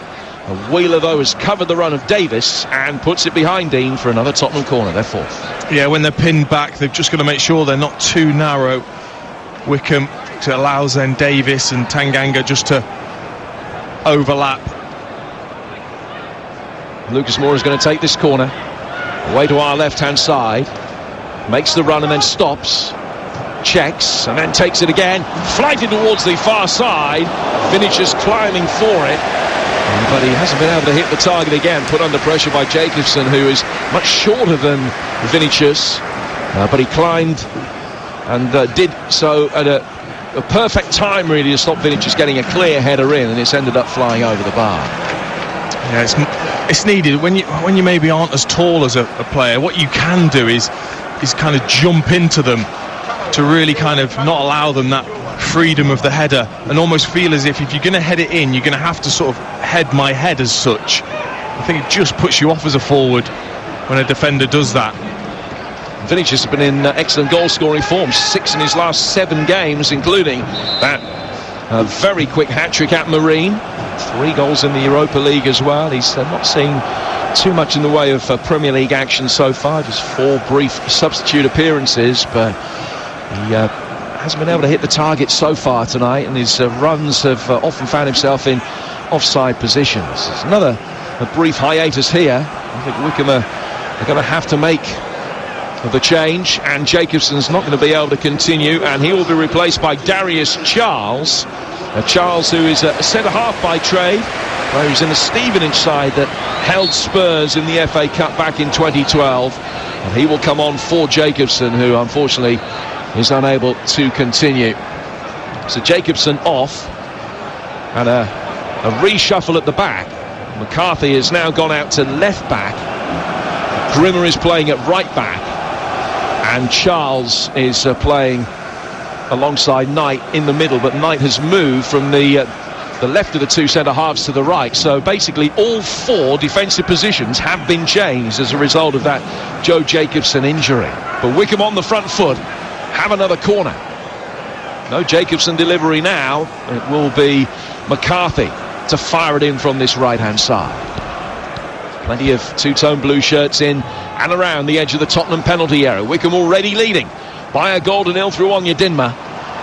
Wheeler, though, has covered the run of Davis and puts it behind Dean for another Tottenham corner. They're 4th. Yeah, when they're pinned back, they've just got to make sure they're not too narrow. Wycombe, to allow then Davis and Tanganga just to overlap. Lucas Moura is going to take this corner away to our left-hand side. Makes the run and then stops. Checks and then takes it again. Flighted towards the far side. Vinicius climbing for it, but he hasn't been able to hit the target again. Put under pressure by Jacobson, who is much shorter than Vinicius, but he climbed and did so at a perfect time really to stop Vinicius getting a clear header in, and it's ended up flying over the bar. Yeah, it's needed when you maybe aren't as tall as a player. What you can do is kind of jump into them to really kind of not allow them that freedom of the header, and almost feel as if you're going to head it in, you're going to have to sort of head my head as such. I think it just puts you off as a forward when a defender does that. Vinicius has been in excellent goal-scoring form, 6 in his last 7 games, including that very quick hat-trick at Marine. 3 goals in the Europa League as well. He's not seen too much in the way of Premier League action so far, just 4 brief substitute appearances, but he hasn't been able to hit the target so far tonight, and his runs have often found himself in offside positions. There's another brief hiatus here. I think Wycombe are going to have to make the change, and Jacobson's not going to be able to continue, and he will be replaced by Darius Charles. Charles, who is a centre-half by trade, where he's in the Stevenage side that held Spurs in the FA Cup back in 2012, and he will come on for Jacobson, who unfortunately is unable to continue. So Jacobson off, and a reshuffle at the back. McCarthy has now gone out to left back. Grimmer is playing at right back, and Charles is playing alongside Knight in the middle, but Knight has moved from the left of the 2 centre-halves to the right. So basically all 4 defensive positions have been changed as a result of that Joe Jacobson injury. But Wycombe on the front foot have another corner. No Jacobson delivery now. It will be McCarthy to fire it in from this right-hand side. Plenty of two-tone blue shirts in and around the edge of the Tottenham penalty area. Wycombe already leading by a goal to 0 through Onyedinma.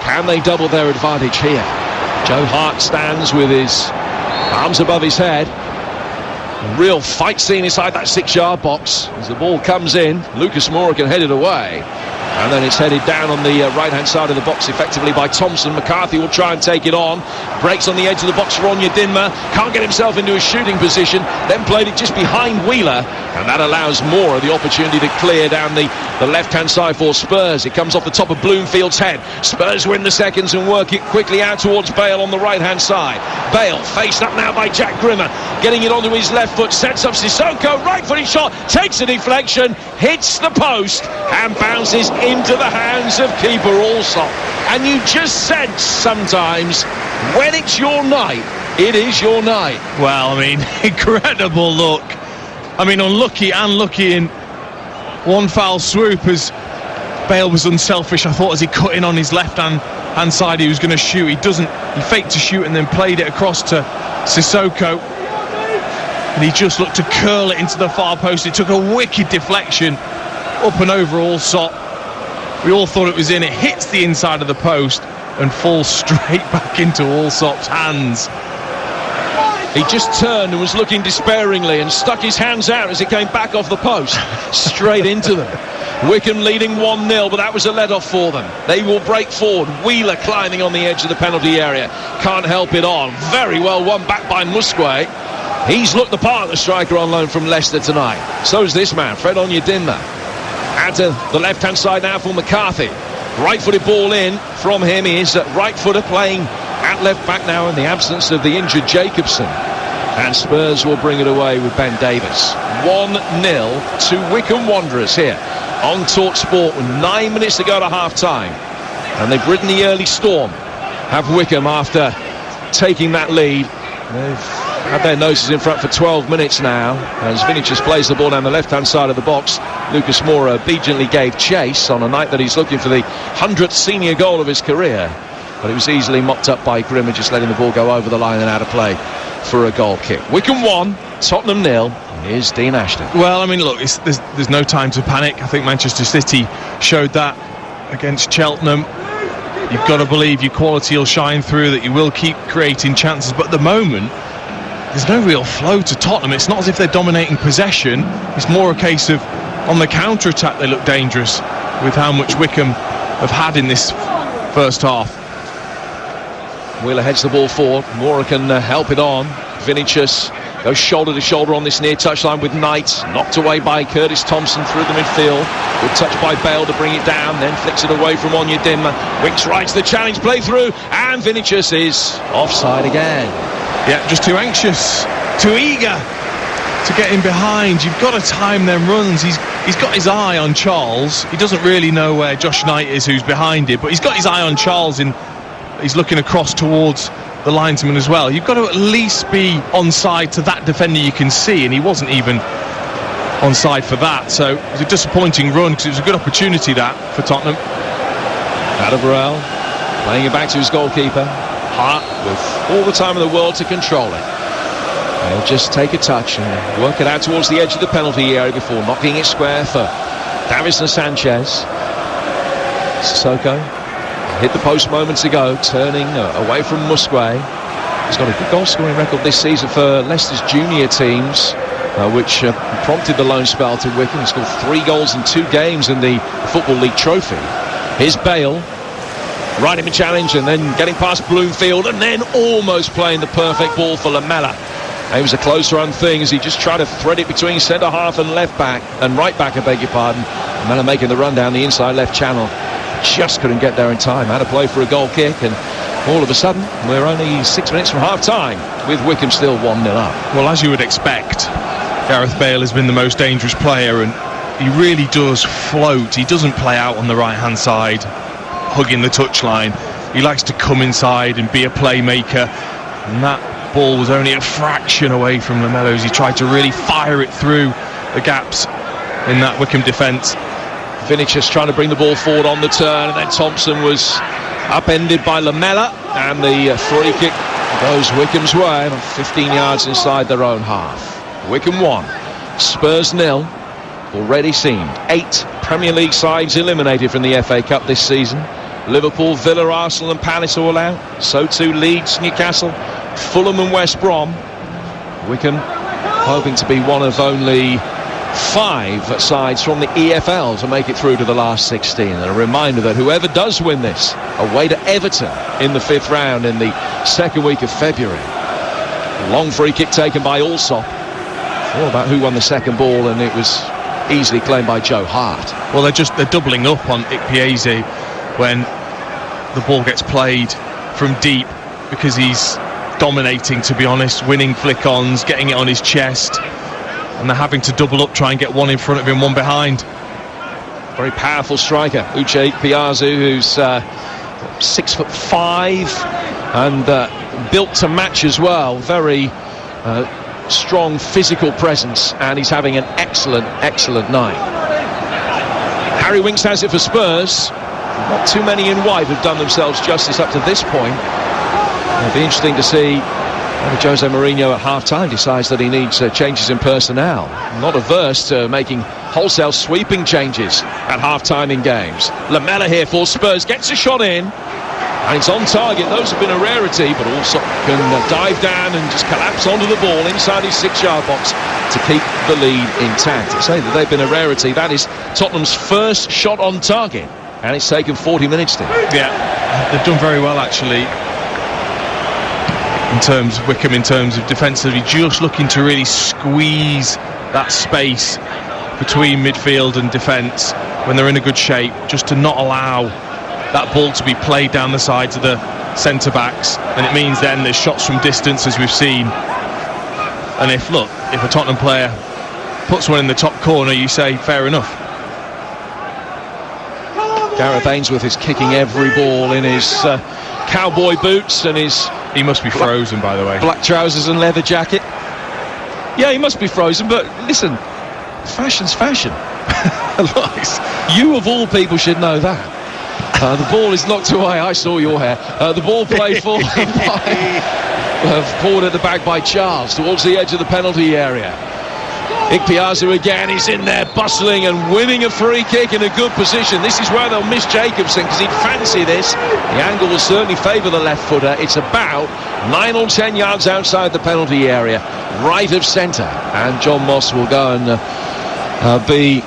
Can they double their advantage here? Joe Hart stands with his arms above his head. A real fight scene inside that 6-yard box. As the ball comes in, Lucas Moura can head it away, and then it's headed down on the right-hand side of the box effectively by Thompson. McCarthy will try and take it on. Breaks on the edge of the box for Onyedinma. Can't get himself into a shooting position. Then played it just behind Wheeler, and that allows Moura the opportunity to clear down the left-hand side for Spurs. It comes off the top of Bloomfield's head. Spurs win the seconds and work it quickly out towards Bale on the right-hand side. Bale faced up now by Jack Grimmer, getting it onto his left foot, sets up Sissoko, right-footed shot, takes a deflection, hits the post and bounces into the hands of keeper Alsop. And you just sense sometimes when it's your night, it is your night. Well, I mean, incredible look I mean, unlucky and lucky in one foul swoop, as Bale was unselfish, I thought, as he cut in on his left-hand side. He was going to shoot. He faked to shoot and then played it across to Sissoko. And he just looked to curl it into the far post. It took a wicked deflection up and over Allsop. We all thought it was in. It hits the inside of the post and falls straight back into Allsop's hands. He just turned and was looking despairingly and stuck his hands out as it came back off the post, straight into them. Wycombe leading 1-0, but that was a let-off for them. They will break forward. Wheeler climbing on the edge of the penalty area. Can't help it on. Very well won back by Musquet. He's looked the part, the striker on loan from Leicester tonight. So is this man, Fred Onyedinma. Out to the left-hand side now for McCarthy. Right-footed ball in from him. He is right-footer playing at left-back now in the absence of the injured Jacobson. And Spurs will bring it away with Ben Davis. 1-0 to Wycombe Wanderers here on Talk Sport with 9 minutes to go to half-time. And they've ridden the early storm, have Wycombe, after taking that lead. They've had their noses in front for 12 minutes now as Vinicius plays the ball down the left-hand side of the box. Lucas Moura obediently gave chase on a night that he's looking for the 100th senior goal of his career, but it was easily mopped up by Grimmer, just letting the ball go over the line and out of play for a goal kick. Wycombe 1, Tottenham 0. Here's Dean Ashton. Well, I mean, look, there's no time to panic. I think Manchester City showed that against Cheltenham. You've got to believe your quality will shine through, that you will keep creating chances, but at the moment there's no real flow to Tottenham. It's not as if they're dominating possession. It's more a case of, on the counter-attack, they look dangerous with how much Wycombe have had in this first half. Wheeler heads the ball forward. Moura can help it on. Vinicius goes shoulder to shoulder on this near touchline with Knight. Knocked away by Curtis Thompson through the midfield. Good touch by Bale to bring it down, then flicks it away from Onyedinma. Winks right to the challenge, play through, and Vinicius is offside again. Yeah, just too anxious, too eager to get in behind. You've got to time them runs. He's got his eye on Charles. He doesn't really know where Josh Knight is, who's behind it, but he's got his eye on Charles, and he's looking across towards the linesman as well. You've got to at least be onside to that defender you can see, and he wasn't even onside for that. So it was a disappointing run, because it was a good opportunity that for Tottenham. Adam Burrell playing it back to his goalkeeper. Hart with all the time in the world to control it. He'll just take a touch and work it out towards the edge of the penalty area before knocking it square for Davison Sanchez. Sissoko hit the post moments ago, turning away from Musquet. He's got a good goal scoring record this season for Leicester's junior teams, which prompted the loan spell to Wycombe. He scored 3 goals in 2 games in the Football League Trophy. Here's Bale, right in the challenge and then getting past Bloomfield and then almost playing the perfect ball for Lamela. It was a close run thing as he just tried to thread it between centre half and left back, and right back, I beg your pardon. Lamela making the run down the inside left channel. Just couldn't get there in time. Had to play for a goal kick, and all of a sudden we're only 6 minutes from half time with Wycombe still 1-0 up. Well, as you would expect, Gareth Bale has been the most dangerous player, and he really does float. He doesn't play out on the right hand side hugging the touchline. He likes to come inside and be a playmaker, and that ball was only a fraction away from Lamela as he tried to really fire it through the gaps in that Wycombe defence. Vinicius trying to bring the ball forward on the turn, and then Thompson was upended by Lamela, and the free kick goes Wycombe's way, 15 yards inside their own half. Wycombe 1, Spurs 0. Already seen 8 Premier League sides eliminated from the FA Cup this season. Liverpool, Villa, Arsenal and Palace all out. So too Leeds, Newcastle, Fulham and West Brom. Wycombe hoping to be one of only 5 sides from the EFL to make it through to the last 16. And a reminder that whoever does win this, away to Everton in the 5th round in the 2nd week of February. Long free kick taken by Allsop. All about who won the second ball, and it was easily claimed by Joe Hart. Well, they're doubling up on Ikpeaze when the ball gets played from deep, because he's dominating, to be honest, winning flick-ons, getting it on his chest, and they're having to double up, try and get one in front of him, one behind. Very powerful striker, Uche Ikpeaze, who's 6'5" and built to match as well. Very strong physical presence, and he's having an excellent night. Harry Winks has it for Spurs. Not too many in white have done themselves justice up to this point. It'll be interesting to see whether Jose Mourinho at half-time decides that he needs changes in personnel. Not averse to making wholesale sweeping changes at half-time in games. Lamela here for Spurs, gets a shot in, and it's on target. Those have been a rarity, but also can dive down and just collapse onto the ball inside his 6-yard box to keep the lead intact. To say that they've been a rarity, that is Tottenham's first shot on target, and it's taken 40 minutes to. Yeah, they've done very well actually. In terms of Wycombe, in terms of defensively, just looking to really squeeze that space between midfield and defence when they're in a good shape, just to not allow that ball to be played down the sides of the centre-backs. And it means then there's shots from distance, as we've seen. And if a Tottenham player puts one in the top corner, you say, fair enough. Gareth Ainsworth is kicking every ball in his cowboy boots and his... He must be frozen, by the way. Black trousers and leather jacket. Yeah, he must be frozen, but listen, fashion's fashion. You of all people should know that. The ball is knocked away. I saw your hair. The ball played forward forward at the back by Charles towards the edge of the penalty area. Ikpeazu again, he's in there bustling and winning a free kick in a good position. This is where they'll miss Jacobson, because he'd fancy this. The angle will certainly favour the left footer. It's about 9 or 10 yards outside the penalty area, right of centre, and John Moss will go and be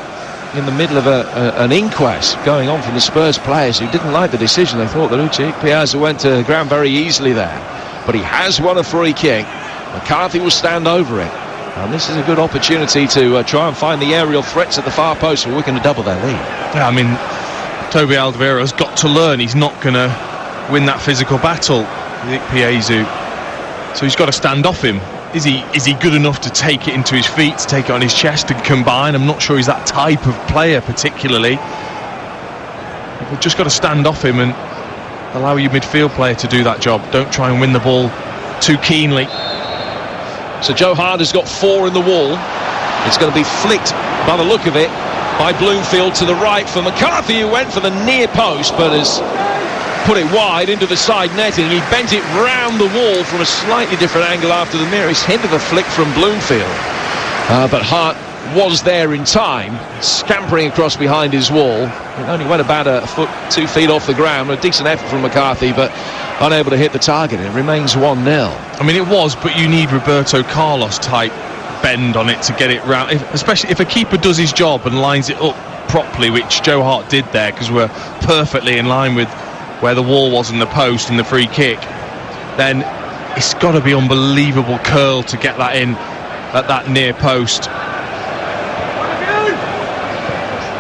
in the middle of an inquest going on from the Spurs players who didn't like the decision. They thought that Uche Ikpeazu went to the ground very easily there, but he has won a free kick. McCarthy will stand over it. And this is a good opportunity to try and find the aerial threats at the far post for Wycombe to double their lead. Yeah, I mean, Toby Alderweireld's got to learn he's not going to win that physical battle with Ikpeazu. So he's got to stand off him. Is he good enough to take it into his feet, to take it on his chest and combine? I'm not sure he's that type of player particularly. We've just got to stand off him and allow your midfield player to do that job. Don't try and win the ball too keenly. So Joe Hart has got 4 in the wall. It's going to be flicked, by the look of it, by Bloomfield to the right for McCarthy, who went for the near post but has put it wide into the side netting. He bent it round the wall from a slightly different angle after the nearest hint of a flick from Bloomfield. But Hart was there in time, scampering across behind his wall. It only went about a foot, 2 feet off the ground. A decent effort from McCarthy, but unable to hit the target. It remains 1-0. I mean, it was, but you need Roberto Carlos type bend on it to get it round, especially if a keeper does his job and lines it up properly, which Joe Hart did there, because we're perfectly in line with where the wall was in the post and the free kick. Then it's got to be unbelievable curl to get that in at that near post.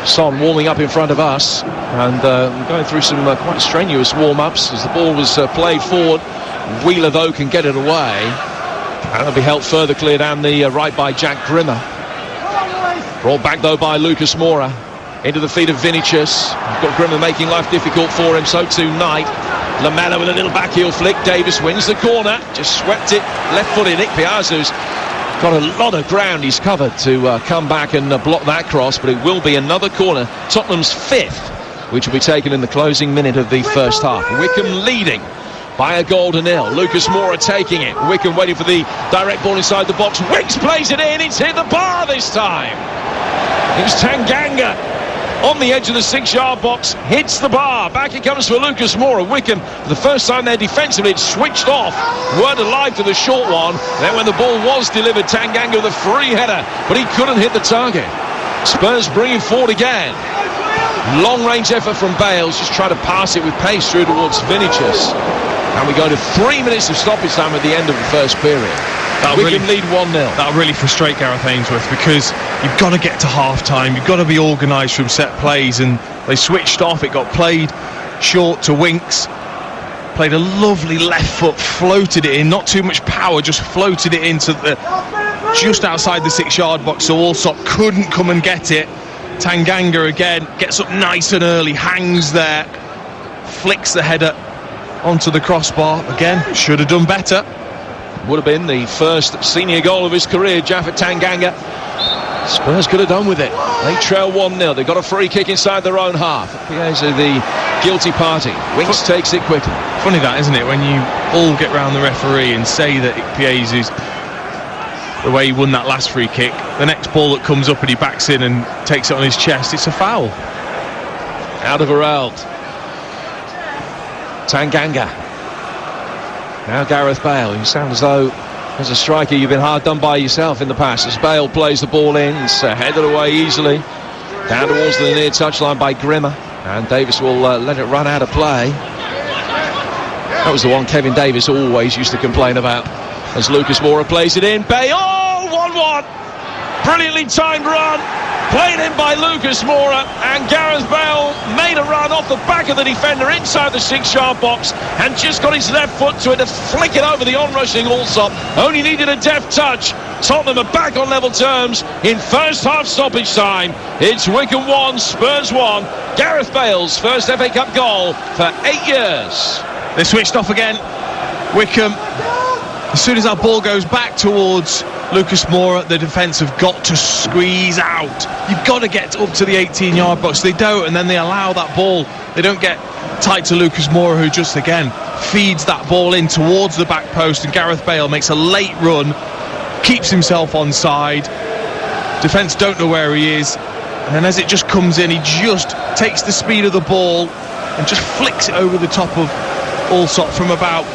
Son warming up in front of us, and going through some quite strenuous warm-ups as the ball was played forward. Wheeler though can get it away, and it'll be helped further clear down the right by Jack Grimmer. Brought back though by Lucas Moura into the feet of Vinicius. We've got Grimmer making life difficult for him, so too Knight. Lamela with a little back heel flick. Davis wins the corner, just swept it left-footed. Ikpeazu's got a lot of ground he's covered to come back and block that cross, but it will be another corner, Tottenham's 5th, which will be taken in the closing minute of the first half. Wycombe leading by a goal to 0. Lucas Moura taking it. Wycombe waiting for the direct ball inside the box. Winks plays it in. It's hit the bar this time. It was Tanganga on the edge of the 6-yard box, hits the bar. Back it comes for Lucas Moura. Wycombe, for the first time there defensively, it switched off, weren't alive to the short one. Then when the ball was delivered, Tanganga with a free header, but he couldn't hit the target. Spurs bringing forward again. Long range effort from Bales, just trying to pass it with pace through towards Vinicius. And we go to 3 minutes of stoppage time at the end of the first period. We can lead 1-0. That'll really frustrate Gareth Ainsworth, because you've got to get to half-time, you've got to be organised from set plays, and they switched off. It got played short to Winks, played a lovely left foot, floated it in, not too much power, just floated it into just outside the 6-yard box, so Allsop couldn't come and get it. Tanganga again gets up nice and early, hangs there, flicks the header onto the crossbar. Again, should have done better. would have been the first senior goal of his career, Japhet Tanganga. Spurs could have done with it. They trail 1-0. They've got a free kick inside their own half. Piers are the guilty party. Winks takes it quickly. Funny that, isn't it, when you all get round the referee and say that Piers is the way he won that last free kick, the next ball that comes up and he backs in and takes it on his chest, it's a foul. Alderweireld. Tanganga. Now Gareth Bale. You sound as though, as a striker, you've been hard done by yourself in the past. As Bale plays the ball in, it's headed away easily. Down towards the near touchline by Grimmer. And Davis will let it run out of play. That was the one Kevin Davis always used to complain about. As Lucas Moura plays it in. Bale, 1-1. Brilliantly timed run. Played in by Lucas Moura, and Gareth Bale made a run off the back of the defender inside the 6-yard box and just got his left foot to it to flick it over the on-rushing Allsop. Only needed a deft touch. Tottenham are back on level terms in first half stoppage time. It's Wycombe 1, Spurs 1. Gareth Bale's first FA Cup goal for 8 years. They switched off again. Wycombe, as soon as that ball goes back towards Lucas Moura, the defence have got to squeeze out. You've got to get up to the 18-yard box. They don't, and then they allow that ball. They don't get tight to Lucas Moura, who just again feeds that ball in towards the back post, and Gareth Bale makes a late run, keeps himself onside. Defence don't know where he is, and then as it just comes in, he just takes the speed of the ball and just flicks it over the top of Allsop from about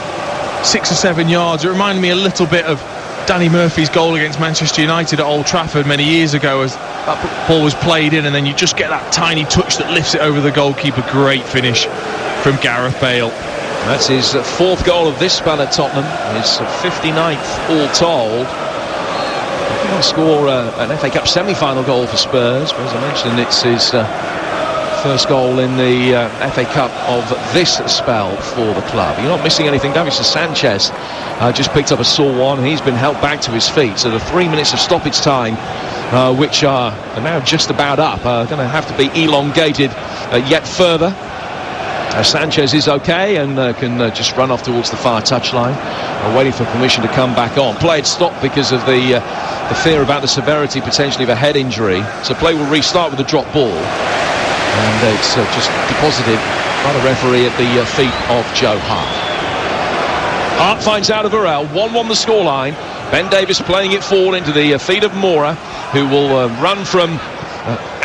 6 or 7 yards. It reminded me a little bit of Danny Murphy's goal against Manchester United at Old Trafford many years ago, as that ball was played in and then you just get that tiny touch that lifts it over the goalkeeper. Great finish from Gareth Bale. That's his fourth goal of this spell at Tottenham, his 59th all told. He can score an FA Cup semi-final goal for Spurs, but as I mentioned, it's his first goal in the FA Cup of this spell for the club. You're not missing anything. Davinson Sanchez just picked up a sore one. He's been helped back to his feet. So the 3 minutes of stoppage time, which are now just about up, are going to have to be elongated yet further. Sanchez is okay and can just run off towards the far touchline, waiting for permission to come back on. Play had stopped because of the fear about the severity potentially of a head injury. So play will restart with a drop ball. And it's just deposited by the referee at the feet of Joe Hart. Hart finds Alderweireld, 1-1 the scoreline. Ben Davis playing it forward into the feet of Moura, who will run from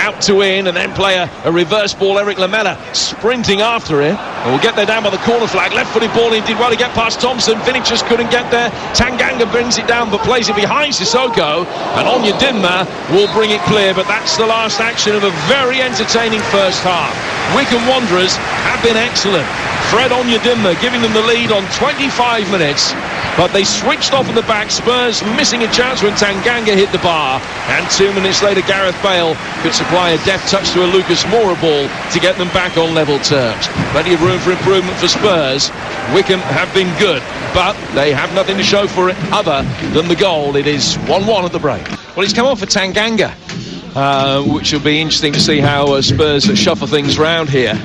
out to in and then play a reverse ball. Eric Lamela sprinting after it. And we'll get there down by the corner flag. Left-footed ball in, did well to get past Thompson. Vinnick just couldn't get there. Tanganga brings it down but plays it behind Sissoko. And Onyedinma will bring it clear. But that's the last action of a very entertaining first half. Wycombe Wanderers have been excellent. Fred Onyedinma giving them the lead on 25 minutes. But they switched off at the back. Spurs missing a chance when Tanganga hit the bar. And 2 minutes later, Gareth Bale could supply a deft touch to a Lucas Moura ball to get them back on level terms. Plenty of room for improvement for Spurs. Wycombe have been good, but they have nothing to show for it other than the goal. It is 1-1 at the break. Well, he's come off for Tanganga, which will be interesting to see how Spurs shuffle things round here.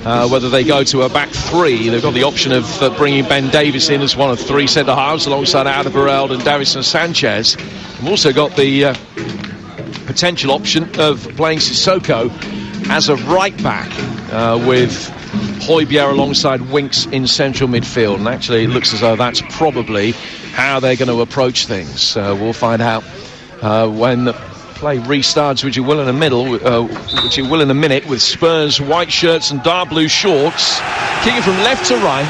Whether they go to a back three. They've got the option of bringing Ben Davis in as one of three centre-halves alongside Alderweireld and Davinson Sanchez. We've also got the potential option of playing Sissoko as a right-back with Højbjerg alongside Winks in central midfield. And actually it looks as though that's probably how they're going to approach things. We'll find out when the play restarts, which you will in a minute, with Spurs white shirts and dark blue shorts, kicking from left to right,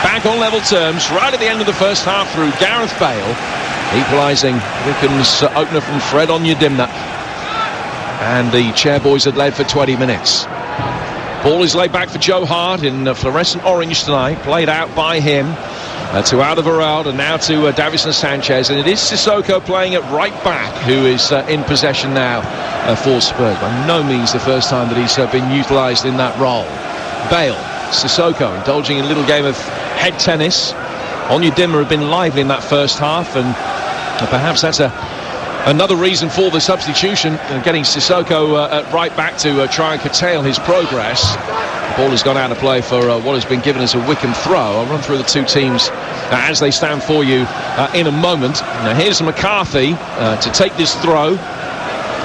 back on level terms, right at the end of the first half through Gareth Bale, equalising Wycombe's opener from Fred Onyedinma, and the Chairboys had led for 20 minutes. Ball is laid back for Joe Hart in fluorescent orange tonight, played out by him to Alderweireld and now to Davinson Sanchez, and it is Sissoko playing at right back who is in possession now for Spurs. By no means the first time that he's been utilised in that role. Bale, Sissoko indulging in a little game of head tennis. Onyedinma have been lively in that first half, and perhaps that's a Another reason for the substitution, getting Sissoko at right back to try and curtail his progress. The ball has gone out of play for what has been given as a Wycombe throw. I'll run through the two teams as they stand for you in a moment. Now here's McCarthy to take this throw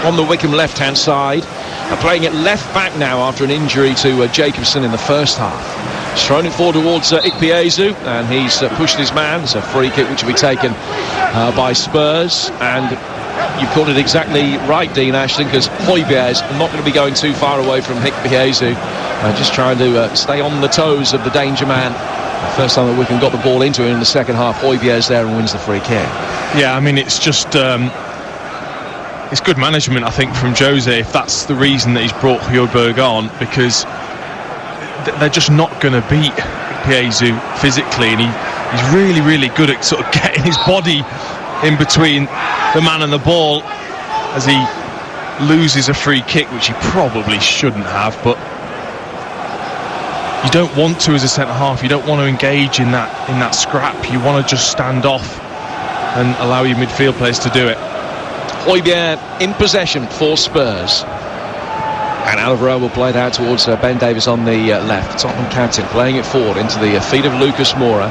on the Wycombe left-hand side. Playing it left back now after an injury to Jacobson in the first half. He's thrown it forward towards Ikpeazu, and he's pushed his man. It's a free kick which will be taken by Spurs, and you called it exactly right, Dean Ashton, because Højbjerg's not going to be going too far away from Ikpeazu, just trying to stay on the toes of the danger man. The first time that Wycombe got the ball into him in the second half, Højbjerg's there and wins the free kick. Yeah, I mean, it's just it's good management, I think, from Jose, if that's the reason that he's brought Højbjerg on, because they're just not going to beat Ikpeazu physically, and he's really, really good at sort of getting his body in between the man and the ball as he loses a free kick, which he probably shouldn't have. But you don't want to, as a centre half, you don't want to engage in that scrap. You want to just stand off and allow your midfield players to do it. Højbjerg in possession for Spurs, and Alvarez will play it out towards Ben Davies on the left. Tottenham captain playing it forward into the feet of Lucas Moura.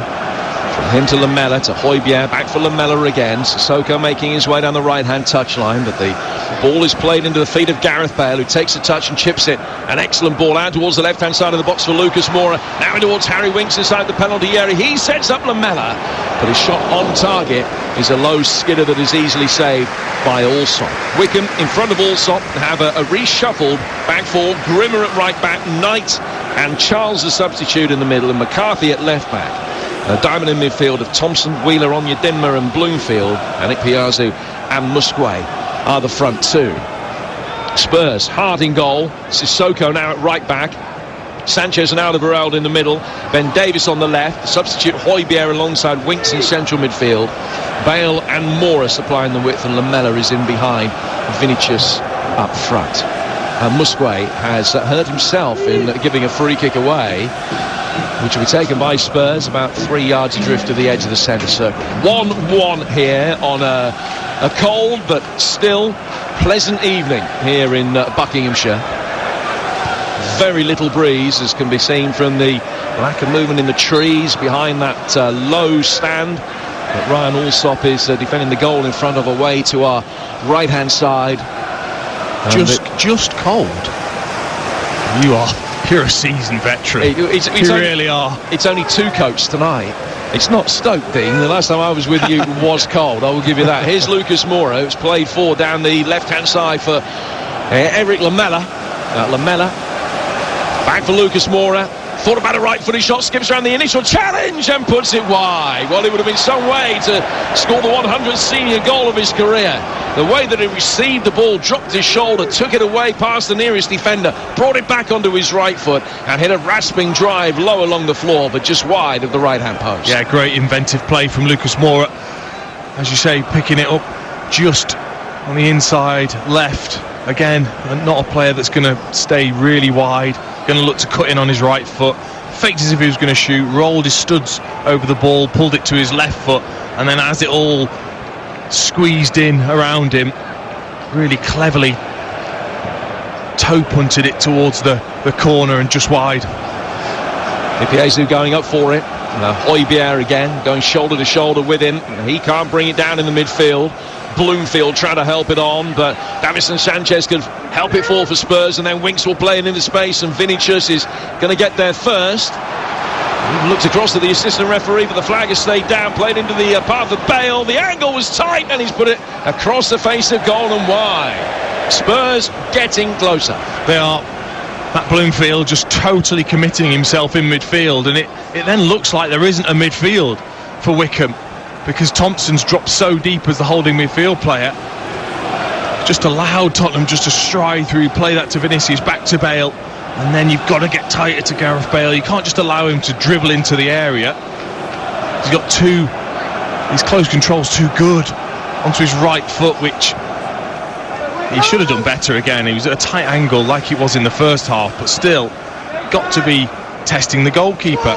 From him to Lamela, to Højbjerg, back for Lamela again. Sissoko making his way down the right-hand touchline, but the ball is played into the feet of Gareth Bale, who takes a touch and chips it. An excellent ball out towards the left-hand side of the box for Lucas Moura. Now towards Harry Winks inside the penalty area. He sets up Lamela, but his shot on target is a low skidder that is easily saved by Allsop. Wycombe in front of Allsop have a reshuffled back four. Grimmer at right back, Knight and Charles the substitute in the middle, and McCarthy at left back. Diamond in midfield of Thompson, Wheeler, Onyedinma and Bloomfield, and Ikpeazu and Musquet are the front two. Spurs hard in goal. Sissoko now at right back. Sanchez and Alderweireld in the middle. Ben Davies on the left. Substitute Højbjerg alongside Winks in central midfield. Bale and Moura supplying the width, and Lamela is in behind. Vinicius up front. Musquet has hurt himself in giving a free kick away, which will be taken by Spurs about 3 yards adrift to the edge of the centre circle. 1-1 here on a cold but still pleasant evening here in Buckinghamshire. Very little breeze, as can be seen from the lack of movement in the trees behind that low stand. But Ryan Allsop is defending the goal in front of, away to our right-hand side. Just cold. You're a seasoned veteran. You really are. It's only 2 coats tonight. It's not Stoke, Dean. The last time I was with you was cold, I will give you that. Here's Lucas Moura, who's played forward down the left-hand side for Eric Lamela. Lamela back for Lucas Moura. Thought about a right-footed shot, skips around the initial challenge and puts it wide. Well, it would have been some way to score the 100th senior goal of his career. The way that he received the ball, dropped his shoulder, took it away past the nearest defender, brought it back onto his right foot and hit a rasping drive low along the floor, but just wide of the right-hand post. Yeah, great inventive play from Lucas Moura. As you say, picking it up just on the inside left. Again, not a player that's going to stay really wide, going to look to cut in on his right foot, faked as if he was going to shoot, rolled his studs over the ball, pulled it to his left foot, and then as it all squeezed in around him, really cleverly toe punted it towards the corner and just wide. Ikpeazu going up for it. Højbjerg again going shoulder to shoulder with him. He can't bring it down in the midfield. Bloomfield trying to help it on, but Davison Sanchez could help it fall for Spurs, and then Winks will play it into space, and Vinicius is going to get there first. He looked across to the assistant referee, but the flag has stayed down, played into the path of Bale. The angle was tight, and he's put it across the face of goal and wide. Spurs getting closer. They are. That Bloomfield just totally committing himself in midfield, and it then looks like there isn't a midfield for Wycombe, because Thompson's dropped so deep as the holding midfield player. Just allowed Tottenham just to stride through, play that to Vinicius, back to Bale, and then you've got to get tighter to Gareth Bale. You can't just allow him to dribble into the area. He's got his close control's too good onto his right foot, which he should have done better again. He was at a tight angle like he was in the first half, but still got to be testing the goalkeeper.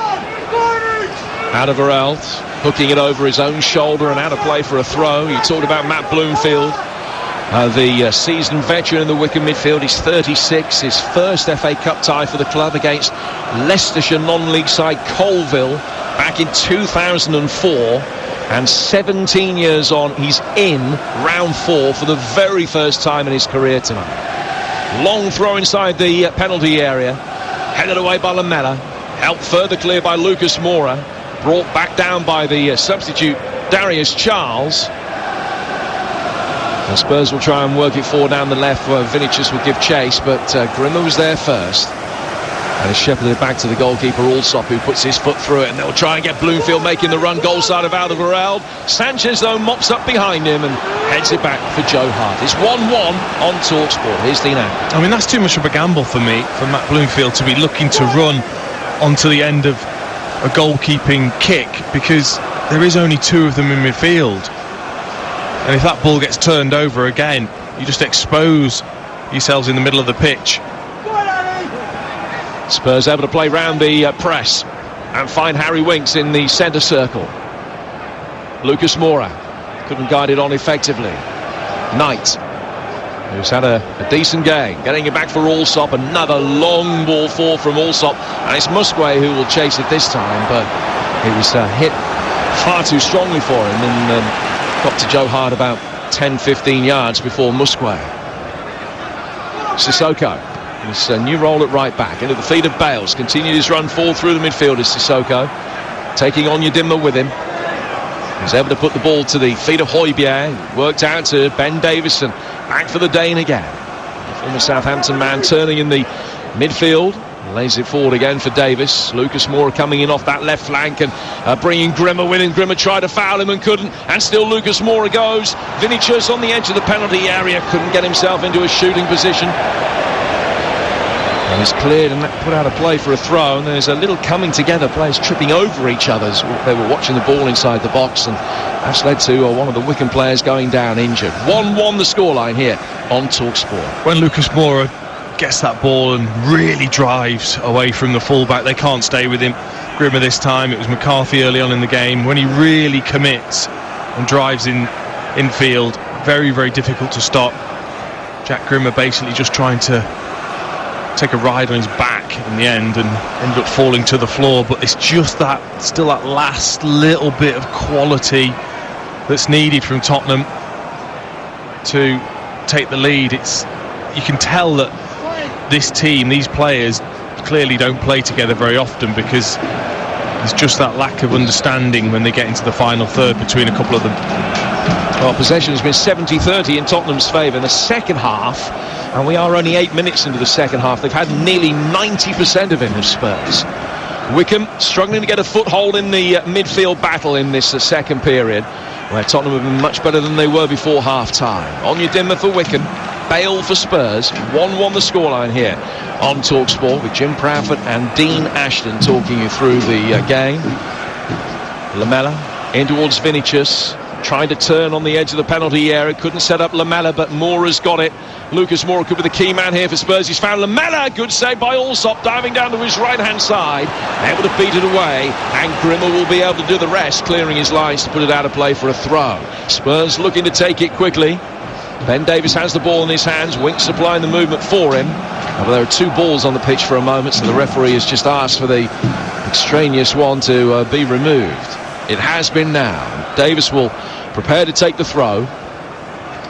Alderweireld hooking it over his own shoulder and out of play for a throw. You talked about Matt Bloomfield The seasoned veteran in the Wycombe midfield. He's 36, his first FA Cup tie for the club against Leicestershire non-league side Colville back in 2004, and 17 years on, he's in round 4 for the very first time in his career tonight. Long throw inside the penalty area, headed away by Lamela, helped further clear by Lucas Moura, brought back down by the substitute Darius Charles. And Spurs will try and work it forward down the left where Vinicius will give chase, but Grimmer was there first. And it's shepherded back to the goalkeeper Allsop, who puts his foot through it, and they'll try and get Bloomfield making the run goal side of Alderweireld. Sanchez, though, mops up behind him and heads it back for Joe Hart. It's 1-1 on TalkSport. Here's Dean Andrews. I mean, that's too much of a gamble for me, for Matt Bloomfield to be looking to run onto the end of a goalkeeping kick, because there is only 2 of them in midfield. And if that ball gets turned over again, you just expose yourselves in the middle of the pitch. Spurs able to play round the press and find Harry Winks in the centre circle. Lucas Moura couldn't guide it on effectively. Knight, who's had a decent game, getting it back for Allsop. Another long ball forward from Allsop, and it's Musquet who will chase it this time, but he was hit far too strongly for him and got to Joe Hart about 10-15 yards before Musquet. Sissoko, his new role at right back, into the feet of Bales, continued his run forward through the midfield as Sissoko, taking on Yadimma with him. He's able to put the ball to the feet of Højbjerg, worked out to Ben Davison, back for the Dane again. The former Southampton man turning in the midfield, lays it forward again for Davis. Lucas Moura coming in off that left flank and bringing Grimmer with him. Grimmer tried to foul him and couldn't, and still Lucas Moura goes. Vinicius on the edge of the penalty area, couldn't get himself into a shooting position. And he's cleared and put out a play for a throw, and there's a little coming together, players tripping over each other as they were watching the ball inside the box, and that's led to one of the Wycombe players going down injured. 1-1 the scoreline here on TalkSport. When Lucas Moura gets that ball and really drives away from the fullback, they can't stay with him. Grimmer this time, it was McCarthy early on in the game. When he really commits and drives infield, very, very difficult to stop. Jack Grimmer basically just trying to take a ride on his back in the end and ended up falling to the floor, but it's just that, still that last little bit of quality that's needed from Tottenham to take the lead. You can tell that this team, these players, clearly don't play together very often, because there's just that lack of understanding when they get into the final third between a couple of them. Well, possession has been 70-30 in Tottenham's favour in the second half, and we are only 8 minutes into the second half. They've had nearly 90% of it of Spurs. Wycombe struggling to get a foothold in the midfield battle in this second period, where Tottenham have been much better than they were before half-time. Onyedinma for Wycombe, Bale for Spurs. 1-1 the scoreline here on TalkSport, with Jim Proudfoot and Dean Ashton talking you through the game. Lamela in towards Vinicius, trying to turn on the edge of the penalty area, couldn't set up Lamela, but Moura's got it. Lucas Moura could be the key man here for Spurs. He's found Lamela, good save by Allsop, diving down to his right hand side, able to beat it away, and Grimmer will be able to do the rest, clearing his lines to put it out of play for a throw. Spurs looking to take it quickly. Ben Davis has the ball in his hands, Winks supplying the movement for him. Well, there are 2 balls on the pitch for a moment, so the referee has just asked for the extraneous one to be removed. It has been now. Davis will prepare to take the throw,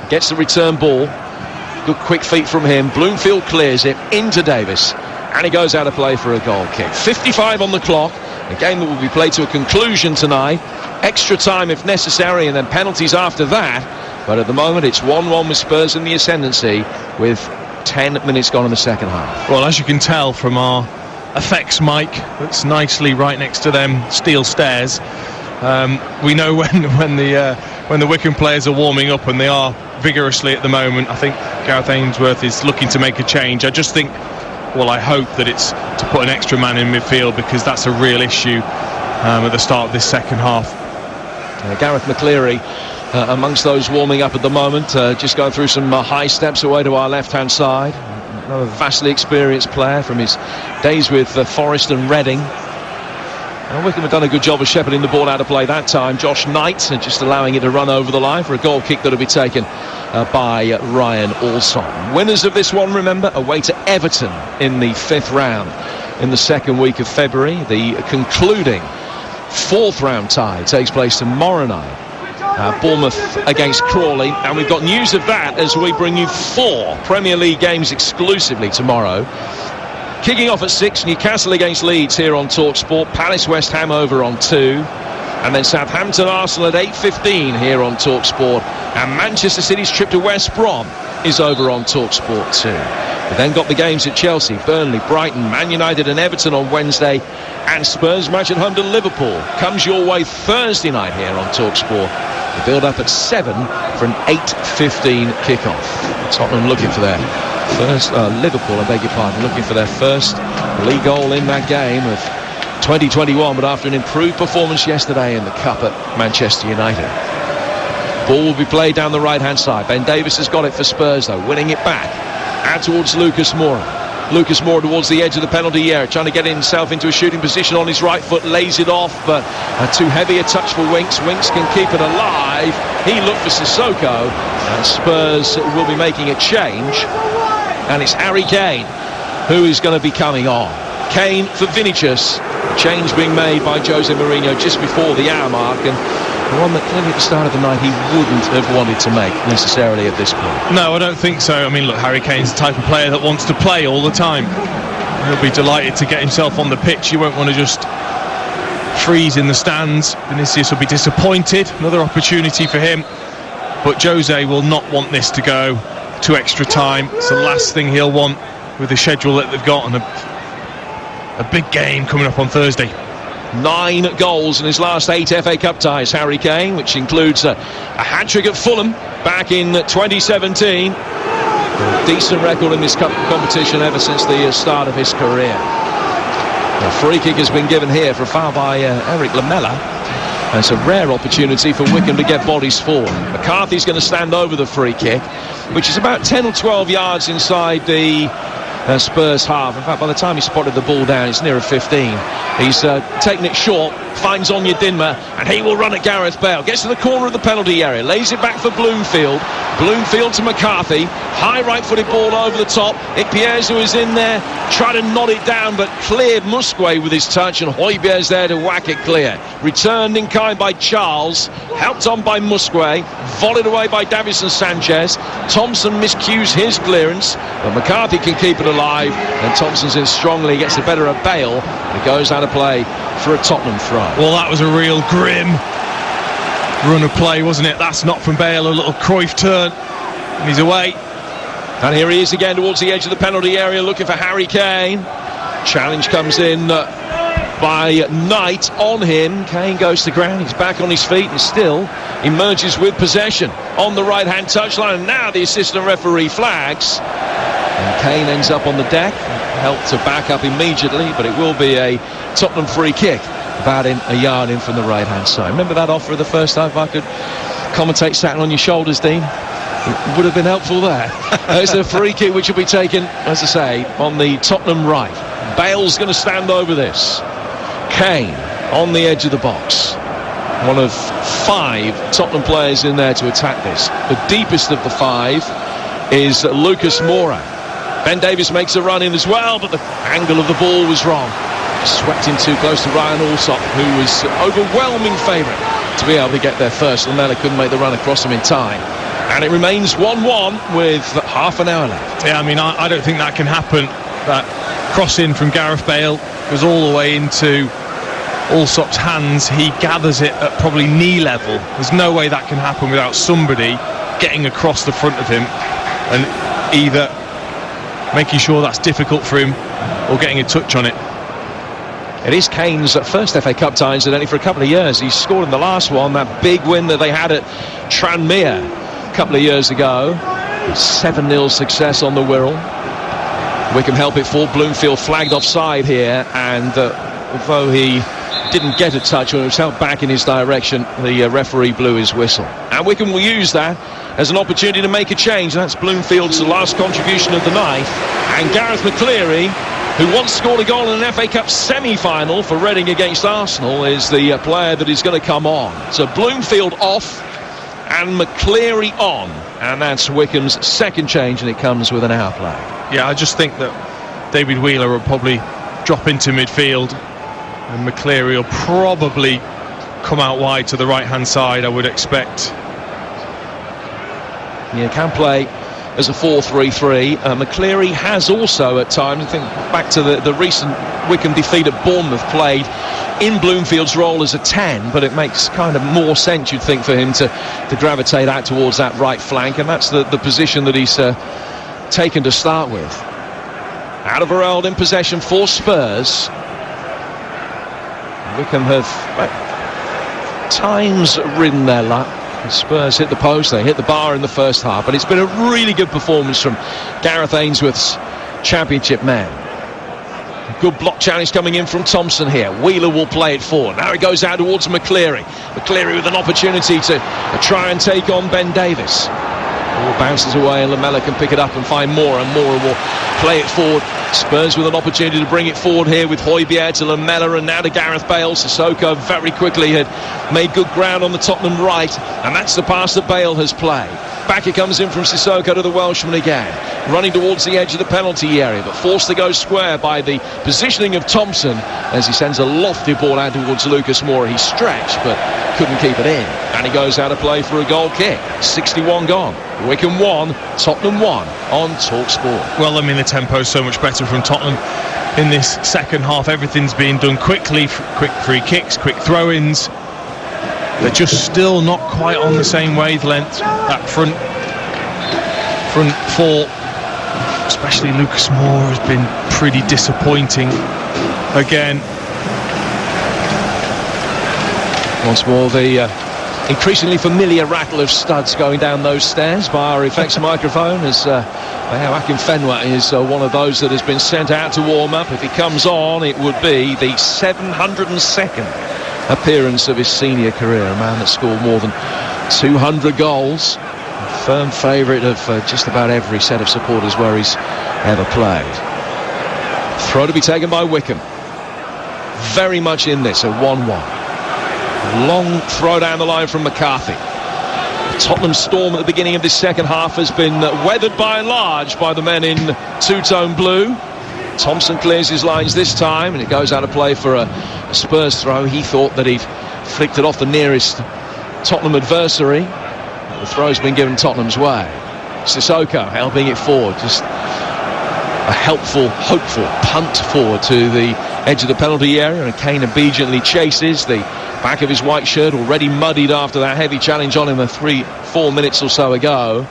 gets the return ball, good quick feet from him. Bloomfield clears it into Davis, and he goes out of play for a goal kick. 55 on the clock, a game that will be played to a conclusion tonight. Extra time if necessary, and then penalties after that. But at the moment it's 1-1 with Spurs in the ascendancy, with 10 minutes gone in the second half. Well, as you can tell from our effects mic that's nicely right next to them steel stairs, we know when the Wycombe players are warming up, and they are vigorously at the moment. I think Gareth Ainsworth is looking to make a change. I just think, well, I hope that it's to put an extra man in midfield, because that's a real issue at the start of this second half. Gareth McCleary amongst those warming up at the moment, just going through some high steps away to our left hand side. Another vastly experienced player from his days with Forest and Reading. Well, Wycombe have done a good job of shepherding the ball out of play that time. Josh Knight just allowing it to run over the line for a goal kick that will be taken by Ryan Alsop. Winners of this one, remember, away to Everton in the 5th round in the 2nd week of February. The concluding 4th round tie takes place tomorrow night. Bournemouth against Crawley, and we've got news of that as we bring you 4 Premier League games exclusively tomorrow. Kicking off at 6, Newcastle against Leeds here on TalkSport, Palace West Ham over on 2, and then Southampton Arsenal at 8:15 here on TalkSport, and Manchester City's trip to West Brom is over on TalkSport 2. We then got the games at Chelsea, Burnley, Brighton, Man United and Everton on Wednesday, and Spurs match at home to Liverpool comes your way Thursday night here on TalkSport. The build up at 7 for an 8:15 kickoff. Tottenham looking for their first, Liverpool, I beg your pardon, looking for their first league goal in that game of 2021, but after an improved performance yesterday in the Cup at Manchester United. Ball will be played down the right hand side. Ben Davies has got it for Spurs though, winning it back out towards Lucas Moura. Lucas Moura towards the edge of the penalty area, trying to get himself into a shooting position on his right foot, lays it off, but too heavy a touch for Winks. Winks can keep it alive. He looked for Sissoko, and Spurs will be making a change, and it's Harry Kane who is going to be coming on. Kane for Vinicius. Change being made by Jose Mourinho just before the hour mark, and one that clearly at the start of the night he wouldn't have wanted to make necessarily at this point. No, I don't think so. I mean, look, Harry Kane's the type of player that wants to play all the time. He'll be delighted to get himself on the pitch. He won't want to just freeze in the stands. Vinicius will be disappointed. Another opportunity for him. But Jose will not want this to go to extra time. It's the last thing he'll want with the schedule that they've got, and a big game coming up on Thursday. 9 goals in his last 8 FA Cup ties, Harry Kane, which includes a hat-trick at Fulham back in 2017. A decent record in this cup competition ever since the start of his career. A free kick has been given here for a foul by Eric Lamela. And it's a rare opportunity for Wycombe to get bodies forward. McCarthy's going to stand over the free kick, which is about 10 or 12 yards inside the Spurs half. In fact, by the time he spotted the ball down, it's nearer 15. He's taken it short, finds Onyedinma, and he will run at Gareth Bale. Gets to the corner of the penalty area, lays it back for Bloomfield. Bloomfield to McCarthy. High right-footed ball over the top. Ikpiezu is in there, tried to nod it down, but cleared Musquet with his touch, and Højbjerg's there to whack it clear. Returned in kind by Charles, helped on by Musquet, volleyed away by Davison Sanchez. Thompson miscues his clearance, but McCarthy can keep it alive, and Thompson's in strongly, gets the better of Bale. It goes out of play for a Tottenham throw. Well, that was a real grim run of play, wasn't it? That's not from Bale, a little Cruyff turn, and he's away. And here he is again towards the edge of the penalty area, looking for Harry Kane. Challenge comes in by Knight on him. Kane goes to ground, he's back on his feet and still emerges with possession on the right hand touchline. And now the assistant referee flags, and Kane ends up on the deck, helped to back up immediately, but it will be a Tottenham free kick about a yard in from the right hand side. Remember that offer of the first half? If I could commentate sat on your shoulders, Dean, it would have been helpful there. It's a free kick which will be taken, as I say, on the Tottenham right. Bale's going to stand over this. Kane on the edge of the box. One of 5 Tottenham players in there to attack this. The deepest of the 5 is Lucas Moura. Ben Davies makes a run in as well, but the angle of the ball was wrong. Swept in too close to Ryan Alsop, who was overwhelming favourite to be able to get there first. Lamela couldn't make the run across him in time. And it remains 1-1 with half an hour left. Yeah, I mean, I don't think that can happen. That cross-in from Gareth Bale goes all the way into Alsop's hands. He gathers it at probably knee level. There's no way that can happen without somebody getting across the front of him and either making sure that's difficult for him or getting a touch on it. It is Kane's first FA Cup tie, incidentally, for a couple of years. He scored in the last one, that big win that they had at Tranmere a couple of years ago. 7-0 success on the Wirral. Wycombe help it for Bloomfield, flagged offside here, and although he didn't get a touch when it was held back in his direction, the referee blew his whistle. And Wycombe will use that as an opportunity to make a change. That's Bloomfield's last contribution of the night, and Gareth McCleary who once scored a goal in an FA Cup semi-final for Reading against Arsenal, is the player that is going to come on. So Bloomfield off and McCleary on, and that's Wycombe's second change, and it comes with an hour play. Yeah, I just think that David Wheeler will probably drop into midfield, and McCleary will probably come out wide to the right-hand side, I would expect. Yeah, can play as a 4-3-3. McCleary has also at times, I think back to the recent Wycombe defeat at Bournemouth, played in Bloomfield's role as a 10, but it makes kind of more sense, you'd think, for him to gravitate out towards that right flank, and that's the position that he's taken to start with. Alderweireld in possession for Spurs. Wycombe have at times ridden their luck. The Spurs hit the post, they hit the bar in the first half, but it's been a really good performance from Gareth Ainsworth's championship man. Good block challenge coming in from Thompson here. Wheeler will play it forward. Now it goes out towards McCleary. McCleary with an opportunity to try and take on Ben Davis. Ball bounces away and Lamela can pick it up and find Moore, and Moore will play it forward. Spurs with an opportunity to bring it forward here with Højbjerg to Lamela, and now to Gareth Bale. Sissoko very quickly had made good ground on the Tottenham right, and that's the pass that Bale has played. Back it comes in from Sissoko to the Welshman again, running towards the edge of the penalty area, but forced to go square by the positioning of Thompson as he sends a lofty ball out towards Lucas Moura. He stretched but couldn't keep it in, and he goes out of play for a goal kick. 61 gone. Wycombe 1, Tottenham 1 on TalkSport. Well, I mean, the tempo's so much better from Tottenham in this second half. Everything's being done quickly, quick free kicks, quick throw-ins. They're just still not quite on the same wavelength. That front four, especially Lucas Moura, has been pretty disappointing again. Once more, the increasingly familiar rattle of studs going down those stairs by our effects microphone, as Akinfenwa is one of those that has been sent out to warm up. If he comes on, it would be the 702nd appearance of his senior career. A man that scored more than 200 goals, a firm favourite of just about every set of supporters where he's ever played. Throw to be taken by Wycombe. Very much in this, a 1-1. Long throw down the line from McCarthy. The Tottenham storm at the beginning of this second half has been weathered by and large by the men in two-tone blue. Thompson clears his lines this time, and it goes out of play for a Spurs throw. He thought that he'd flicked it off the nearest Tottenham adversary. The throw's been given Tottenham's way. Sissoko helping it forward, just a helpful, hopeful punt forward to the edge of the penalty area, and Kane obediently chases. The back of his white shirt already muddied after that heavy challenge on him 3-4 minutes or so ago,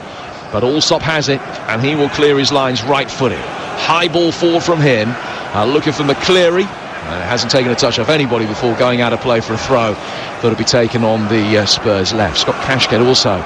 but Allsop has it, and he will clear his lines right-footed. High ball forward from him, looking for McCleary, and it hasn't taken a touch off anybody before going out of play for a throw that'll be taken on the Spurs left. Scott Cashgate also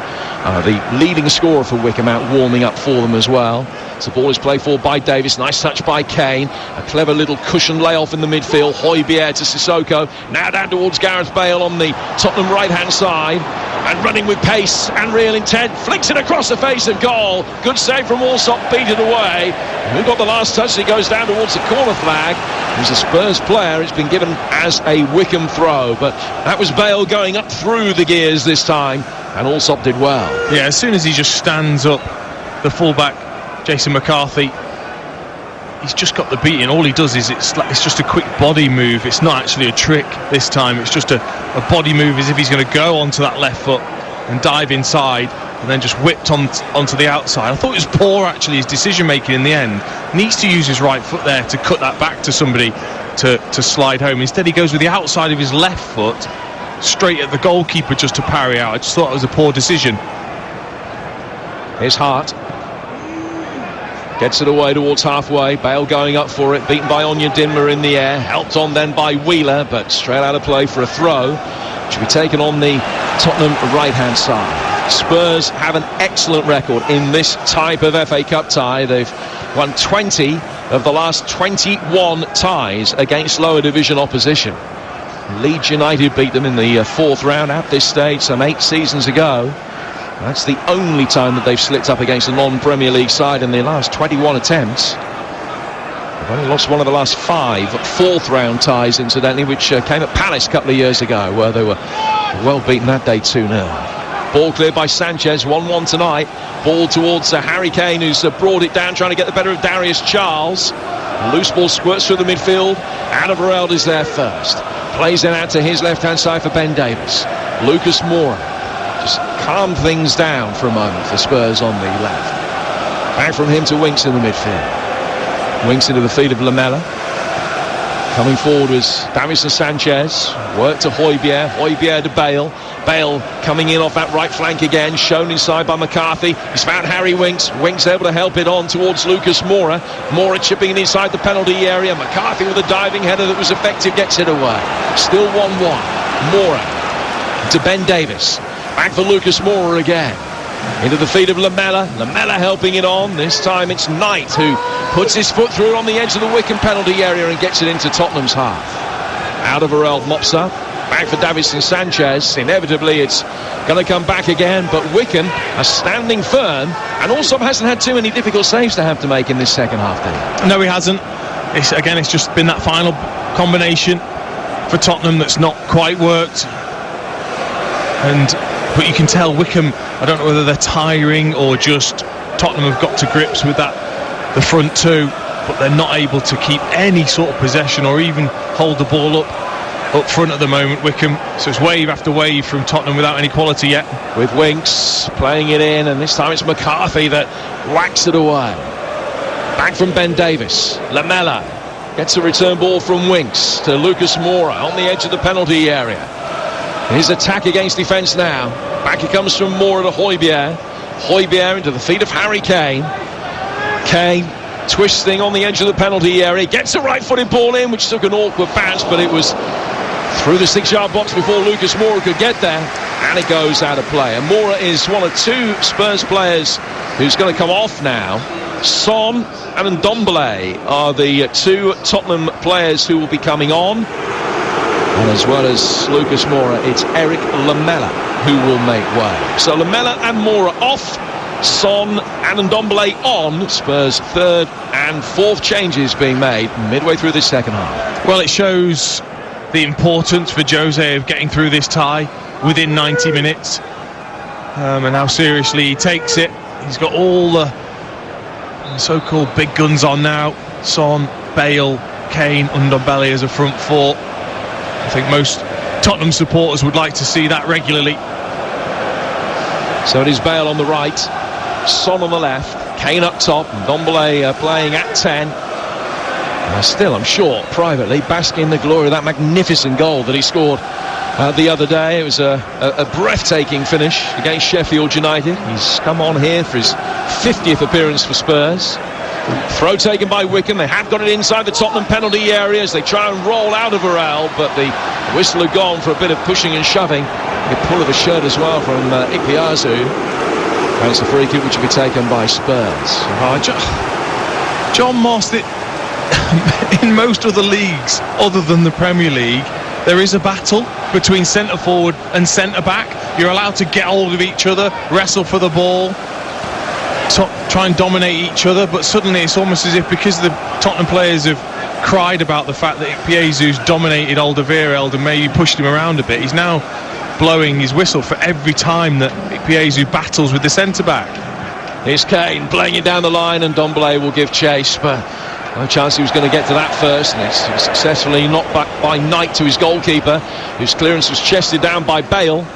the leading scorer for Wycombe, out warming up for them as well. So the ball is played forward by Davis. Nice touch by Kane. A clever little cushion layoff in the midfield. Højbjerg to Sissoko. Now down towards Gareth Bale on the Tottenham right-hand side. And running with pace and real intent. Flicks it across the face of goal. Good save from Allsop. Beat it away. Who got the last touch? He goes down towards the corner flag. He's a Spurs player. It's been given as a Wycombe throw. But that was Bale going up through the gears this time. And Allsop did well. Yeah, as soon as he just stands up, the fullback, Jason McCarthy, he's just got the beating. All he does is it's just a quick body move. It's not actually a trick this time. It's just a body move, as if he's going to go onto that left foot and dive inside, and then just whipped onto the outside. I thought it was poor, actually, his decision making in the end. Needs to use his right foot there to cut that back to somebody to slide home. Instead he goes with the outside of his left foot straight at the goalkeeper just to parry out. I just thought it was a poor decision. Here's Hart. Gets it away towards halfway. Bale going up for it. Beaten by Onyedinma in the air. Helped on then by Wheeler, but straight out of play for a throw. Should be taken on the Tottenham right-hand side. Spurs have an excellent record in this type of FA Cup tie. They've won 20 of the last 21 ties against lower division opposition. Leeds United beat them in the fourth round at this stage some 8 seasons ago. That's the only time that they've slipped up against a non-Premier League side in their last 21 attempts. Well, he lost one of the last 5 4th-round ties, incidentally, which came at Palace a couple of years ago, where they were well beaten that day 2-0. Ball cleared by Sanchez, 1-1 tonight. Ball towards Harry Kane, who's brought it down, trying to get the better of Darius Charles. Loose ball squirts through the midfield. Alderweireld is there first. Plays it out to his left-hand side for Ben Davies. Lucas Moura just calmed things down for a moment for Spurs on the left. Back from him to Winks in the midfield. Winks into the feet of Lamela. Coming forward was Davison Sanchez. Work to Højbjerg. Højbjerg to Bale. Bale coming in off that right flank again. Shown inside by McCarthy. He's found Harry Winks. Winks able to help it on towards Lucas Moura. Moura chipping in inside the penalty area. McCarthy with a diving header that was effective. Gets it away. Still 1-1. Moura to Ben Davies. Back for Lucas Moura again. Into the feet of Lamela. Lamela helping it on. This time it's Knight who puts his foot through on the edge of the Wycombe penalty area and gets it into Tottenham's half. Alderweireld mops up. Back for Davison Sanchez. Inevitably it's going to come back again, but Wycombe are standing firm, and also hasn't had too many difficult saves to have to make in this second half, Dave. No, he hasn't. It's just been that final combination for Tottenham that's not quite worked. But you can tell Wycombe, I don't know whether they're tiring or just Tottenham have got to grips with the front two, but they're not able to keep any sort of possession or even hold the ball up front at the moment, Wycombe. So it's wave after wave from Tottenham without any quality yet. With Winks playing it in, and this time it's McCarthy that whacks it away. Back from Ben Davies. Lamela gets a return ball from Winks to Lucas Moura on the edge of the penalty area. His attack against defence now. Back he comes from Moura to Højbjerg. Højbjerg into the feet of Harry Kane. Kane twisting on the edge of the penalty area. Gets a right-footed ball in, which took an awkward bounce, but it was through the 6-yard box before Lucas Moura could get there, and it goes out of play. And Moura is one of 2 Spurs players who's going to come off now. Son and Ndombele are the 2 Tottenham players who will be coming on. And as well as Lucas Moura, it's Eric Lamela who will make way. So Lamela and Moura off, Son and Ndombele on. Spurs' 3rd and 4th changes being made midway through this second half. Well, it shows the importance for Jose of getting through this tie within 90 minutes and how seriously he takes it. He's got all the so-called big guns on now. Son, Bale, Kane, Ndombele as a front 4. I think most Tottenham supporters would like to see that regularly. So it is Bale on the right, Son on the left, Kane up top, and Ndombele playing at 10. Still, I'm sure, privately, basking in the glory of that magnificent goal that he scored the other day. It was a breathtaking finish against Sheffield United. He's come on here for his 50th appearance for Spurs. Throw taken by Wycombe. They have got it inside the Tottenham penalty area as they try and roll out of Alderweireld, but the whistle had gone for a bit of pushing and shoving. A pull of a shirt as well from Ikpeazu. And it's a free kick which will be taken by Spurs. John Moss, in most of the leagues other than the Premier League, there is a battle between centre forward and centre back. You're allowed to get hold of each other, wrestle for the ball, try and dominate each other, but suddenly it's almost as if, because the Tottenham players have cried about the fact that Ikpeazu's dominated Alderweireld and maybe pushed him around a bit, he's now blowing his whistle for every time that Ikpeazu battles with the centre-back. Here's Kane playing it down the line, and Ndombele will give chase, but no chance he was going to get to that first, and it's successfully knocked back by Knight to his goalkeeper, whose clearance was chested down by Bale.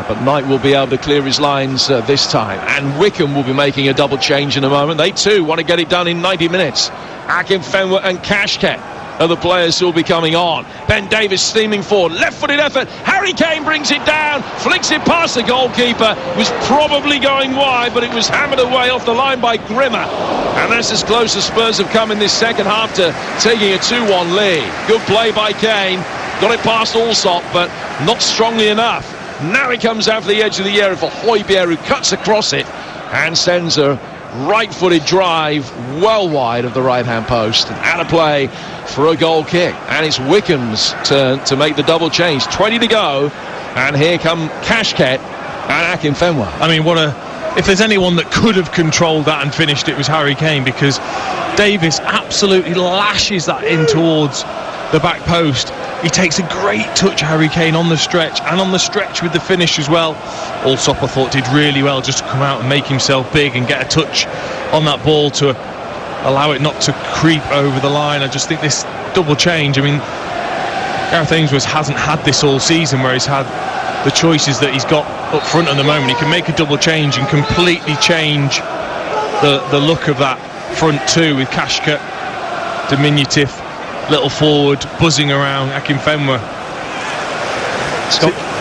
But Knight will be able to clear his lines this time, and Wycombe will be making a double change in a moment. They too want to get it done in 90 minutes. Akinfenwa and Kashket are the players who will be coming on. Ben Davies steaming forward, left-footed effort. Harry Kane brings it down, flicks it past the goalkeeper. It was probably going wide, but it was hammered away off the line by Grimmer. And that's as close as Spurs have come in this second half to taking a 2-1 lead. Good play by Kane, got it past Allsop, but not strongly enough. Now he comes out for the edge of the area for Højbjerg, who cuts across it and sends a right-footed drive well wide of the right-hand post, and out of play for a goal kick. And it's Wycombe's turn to make the double change. 20 to go, and here come Kashket and Akinfenwa. I mean, what if there's anyone that could have controlled that and finished it, was Harry Kane, because Davis absolutely lashes that in towards the back post. He takes a great touch, Harry Kane, on the stretch, and on the stretch with the finish as well. Allsop, I thought, did really well just to come out and make himself big and get a touch on that ball to allow it not to creep over the line. I just think this double change, I mean, Gareth Ainsworth hasn't had this all season, where he's had the choices that he's got up front at the moment. He can make a double change and completely change the look of that front two, with Kashka, diminutive little forward, buzzing around Akinfenwa.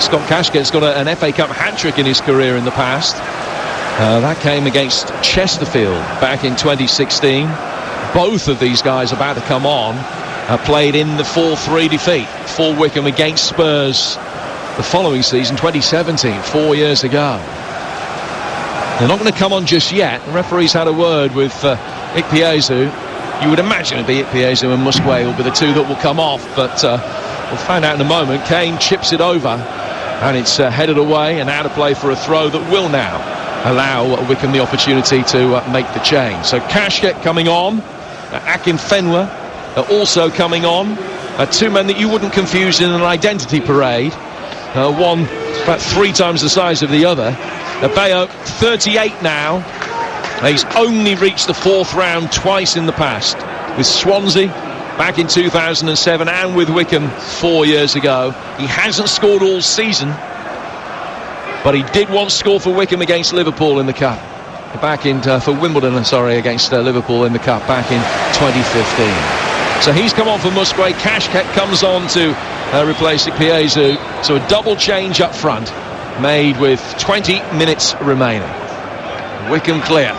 Scott Kashka's got an FA Cup hat-trick in his career in the past. That came against Chesterfield back in 2016. Both of these guys about to come on played in the 4-3 defeat for Wycombe against Spurs the following season, 2017, 4 years ago. They're not going to come on just yet. The referee's had a word with Ikpeazu. You would imagine it'd be Ikpeazu and Musquet will be the two that will come off, but we'll find out in a moment. Kane chips it over, and it's headed away, and out of play for a throw that will now allow Wycombe the opportunity to make the change. So Kashket coming on, Akinfenwa also coming on. Two men that you wouldn't confuse in an identity parade. One about 3 times the size of the other. Bayo, 38 now. He's only reached the 4th round twice in the past, with Swansea back in 2007 and with Wycombe 4 years ago. He hasn't scored all season, but he did once score for Wycombe against Liverpool in the Cup. Back in for Wimbledon, against Liverpool in the Cup back in 2015. So he's come on for Musquet. Kashket comes on to replace Ikpeazu. So a double change up front made with 20 minutes remaining. Wycombe clear.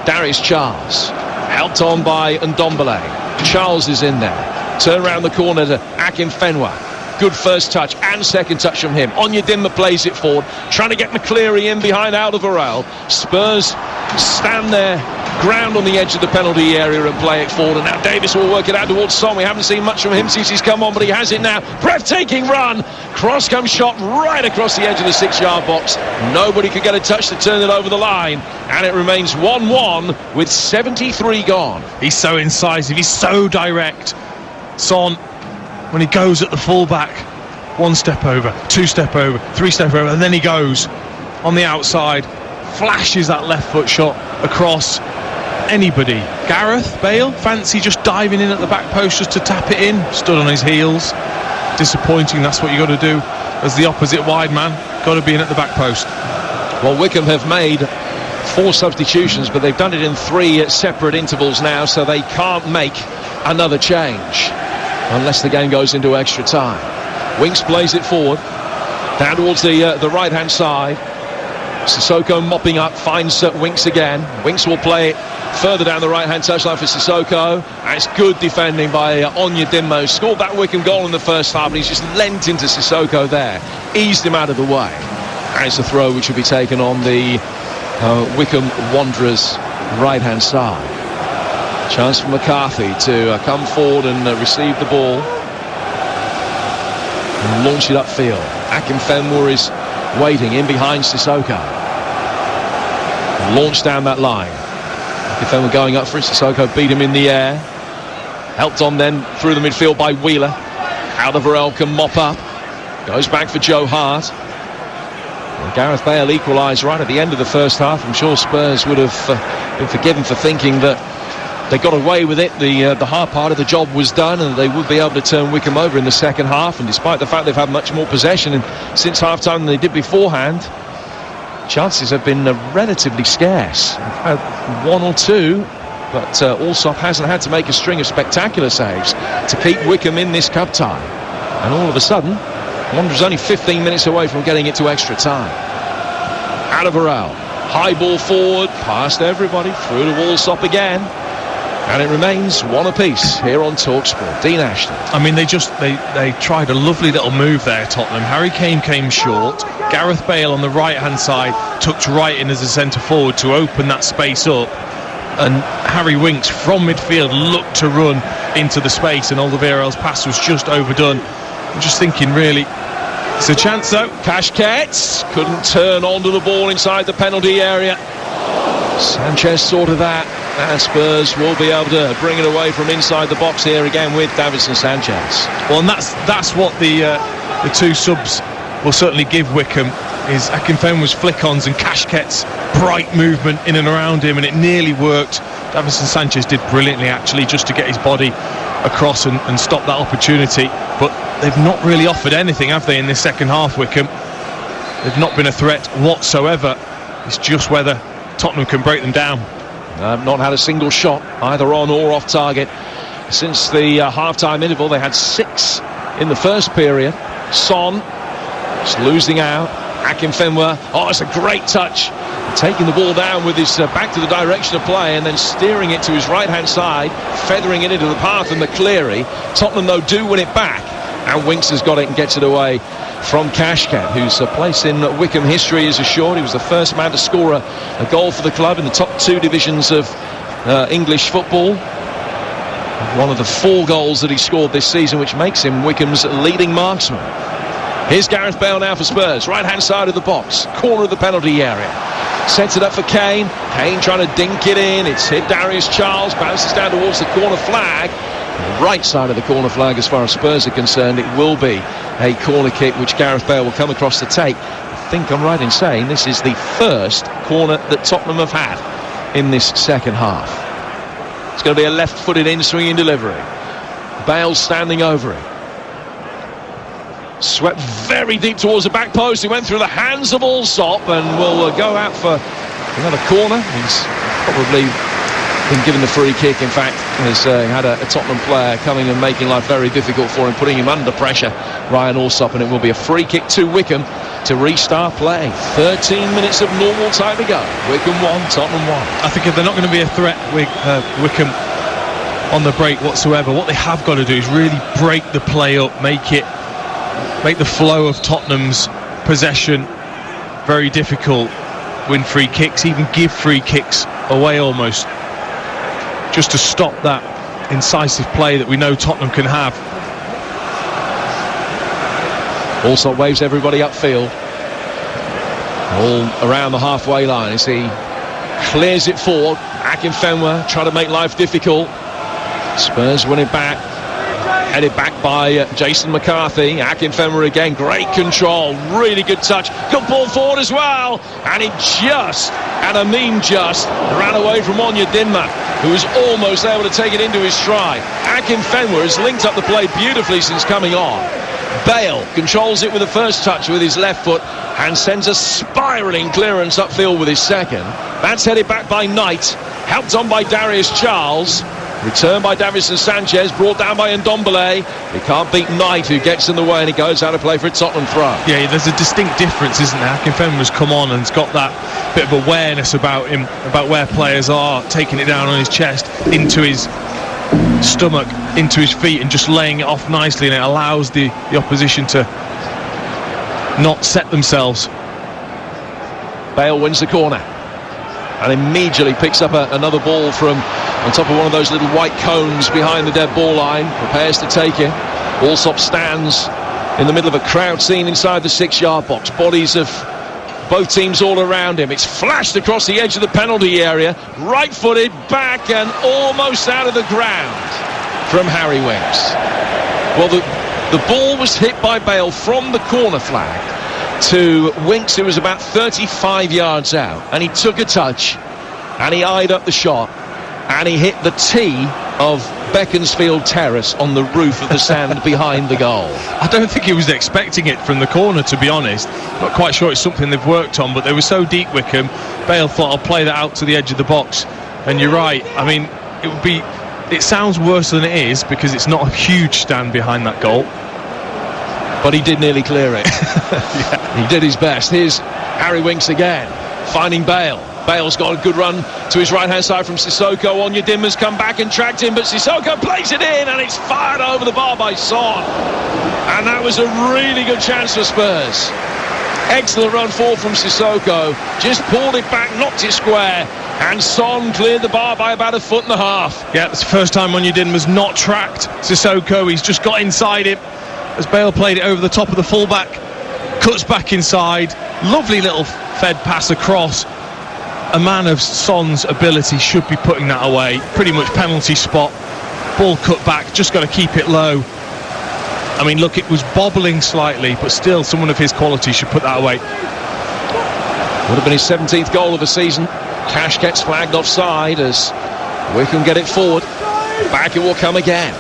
Darius Charles helped on by Ndombele. Charles is in there. Turn around the corner to Akinfenwa. Good first touch and second touch from him. Onyedinma plays it forward, trying to get McCleary in behind Alderweireld. Spurs stand their ground on the edge of the penalty area and play it forward, and now Davis will work it out towards Son. We haven't seen much from him since he's come on, but he has it now. Breathtaking run, cross comes shot right across the edge of the 6-yard box. Nobody could get a touch to turn it over the line, and it remains 1-1 with 73 gone. He's so incisive, he's so direct. Son, when he goes at the fullback, 1 step over, 2 step over, 3 step over, and then he goes on the outside, flashes that left foot shot across anybody. Gareth Bale, fancy just diving in at the back post just to tap it in, stood on his heels. Disappointing, that's what you got to do as the opposite wide man, got to be in at the back post. Well, Wycombe have made 4 substitutions, but they've done it in 3 separate intervals now, so they can't make another change unless the game goes into extra time. Winks plays it forward down towards the right hand side. Sissoko mopping up, finds Winks again. Winks will play it further down the right hand touchline for Sissoko. And it's good defending by Onyedinma. Scored that Wycombe goal in the first half, and he's just lent into Sissoko there, eased him out of the way. And it's a throw which will be taken on the Wycombe Wanderers right hand side. Chance for McCarthy to come forward and receive the ball and launch it upfield. Akinfenwa is waiting in behind Sissoko. Launched down that line. Akinfenwa going up for it. Sissoko beat him in the air. Helped on then through the midfield by Wheeler. Alderweireld can mop up. Goes back for Joe Hart. And Gareth Bale equalised right at the end of the first half. I'm sure Spurs would have been forgiven for thinking that they got away with it. The hard part of the job was done, and they would be able to turn Wycombe over in the second half. And despite the fact they've had much more possession since half-time than they did beforehand, chances have been relatively scarce. They've had 1 or 2, but Allsop hasn't had to make a string of spectacular saves to keep Wycombe in this cup tie. And all of a sudden, Wanderers only 15 minutes away from getting it to extra time. Alderweireld, high ball forward, past everybody, through to Allsop again. And it remains 1 apiece here on TalkSport. Dean Ashton. I mean, they tried a lovely little move there, Tottenham. Harry Kane came short. Gareth Bale on the right-hand side tucked right in as a centre-forward to open that space up. And Harry Winks from midfield looked to run into the space, and Alderweireld's pass was just overdone. I'm just thinking, really, It's a chance though. Kashkets couldn't turn onto the ball inside the penalty area. Sanchez sorted that, and Spurs will be able to bring it away from inside the box here again with Davinson Sanchez. Well, and that's what the two subs will certainly give Wycombe, is Akinfenwa's flick-ons and Kashket's bright movement in and around him, and it nearly worked. Davinson Sanchez did brilliantly actually, just to get his body across and stop that opportunity, but they've not really offered anything, have they, in this second half, Wycombe? They've not been a threat whatsoever. It's just whether Tottenham can break them down. Not had a single shot either on or off target since the half-time interval. They had 6 in the first period. Son just losing out. Akinfenwa, it's a great touch, taking the ball down with his back to the direction of play and then steering it to his right-hand side, feathering it into the path of McCleary. Tottenham, though, do win it back, and Winks has got it and gets it away from Kashket, whose place in Wycombe history is assured. He was the first man to score a goal for the club in the top 2 divisions of English football. One of the 4 goals that he scored this season, which makes him Wycombe's leading marksman. Here's Gareth Bale now for Spurs, right-hand side of the box, corner of the penalty area. Sets it up for Kane. Kane trying to dink it in. It's hit Darius Charles, bounces down towards the corner flag. The right side of the corner flag, as far as Spurs are concerned, it will be a corner kick which Gareth Bale will come across to take. I think I'm right in saying this is the first corner that Tottenham have had in this second half. It's going to be a left-footed in-swinging delivery. Bale standing over it. Swept very deep towards the back post. He went through the hands of Allsop and will go out for another corner. He's probably been given the free kick. In fact, has had a Tottenham player coming and making life very difficult for him, putting him under pressure, Ryan Allsop, and it will be a free kick to Wycombe to restart play. 13 minutes of normal time to go. Wycombe 1, Tottenham 1. I think if they're not going to be a threat, Wycombe, on the break whatsoever, what they have got to do is really break the play up, make the flow of Tottenham's possession very difficult, win free kicks, even give free kicks away almost, just to stop that incisive play that we know Tottenham can have. Also waves everybody upfield, all around the halfway line as he clears it forward. Akinfenwa trying to make life difficult. Spurs win it back. Headed back by Jason McCarthy. Akinfenwa again, great control, really good touch, good ball forward as well, and he just ran away from Onyedinma, who was almost able to take it into his stride. Akinfenwa has linked up the play beautifully since coming on. Bale controls it with the first touch with his left foot and sends a spiralling clearance upfield with his second. That's headed back by Knight, helped on by Darius Charles. Returned by Davinson Sanchez, brought down by Ndombele. He can't beat Knight, who gets in the way, and he goes out of play for a Tottenham throw. Yeah, there's a distinct difference, isn't there? Akinfenwa's come on and has got that bit of awareness about him, about where players are, taking it down on his chest, into his stomach, into his feet, and just laying it off nicely, and it allows the opposition to not set themselves. Bale wins the corner and immediately picks up another ball from on top of one of those little white cones behind the dead ball line, prepares to take it. Allsop stands in the middle of a crowd scene inside the 6-yard box. Bodies of both teams all around him. It's flashed across the edge of the penalty area, right-footed, back and almost out of the ground from Harry Winks. Well, the ball was hit by Bale from the corner flag to Winks, who was about 35 yards out, and he took a touch and he eyed up the shot and he hit the tee of Beaconsfield Terrace on the roof of the stand behind the goal. I don't think he was expecting it from the corner, to be honest. Not quite sure it's something they've worked on, but they were so deep, Wycombe. Bale thought, I'll play that out to the edge of the box. And you're right, I mean, it sounds worse than it is because it's not a huge stand behind that goal. But he did nearly clear it. Yeah. He did his best. Here's Harry Winks again, finding Bale. Bale's got a good run to his right-hand side from Sissoko. Onyedinma's come back and tracked him, but Sissoko plays it in, and it's fired over the bar by Son. And that was a really good chance for Spurs. Excellent run forward from Sissoko. Just pulled it back, knocked it square, and Son cleared the bar by about 1.5 feet. Yeah, it's the first time Onyedinma's not tracked Sissoko. He's just got inside him as Bale played it over the top of the fullback. cuts back inside, lovely little fed pass across. A man of Son's ability should be putting that away. Pretty much penalty spot. Ball cut back, just got to keep it low. I mean, look, it was bobbling slightly, but still someone of his quality should put that away. Would have been his 17th goal of the season. Cash gets flagged offside as Wycombe get it forward. Back it will come again.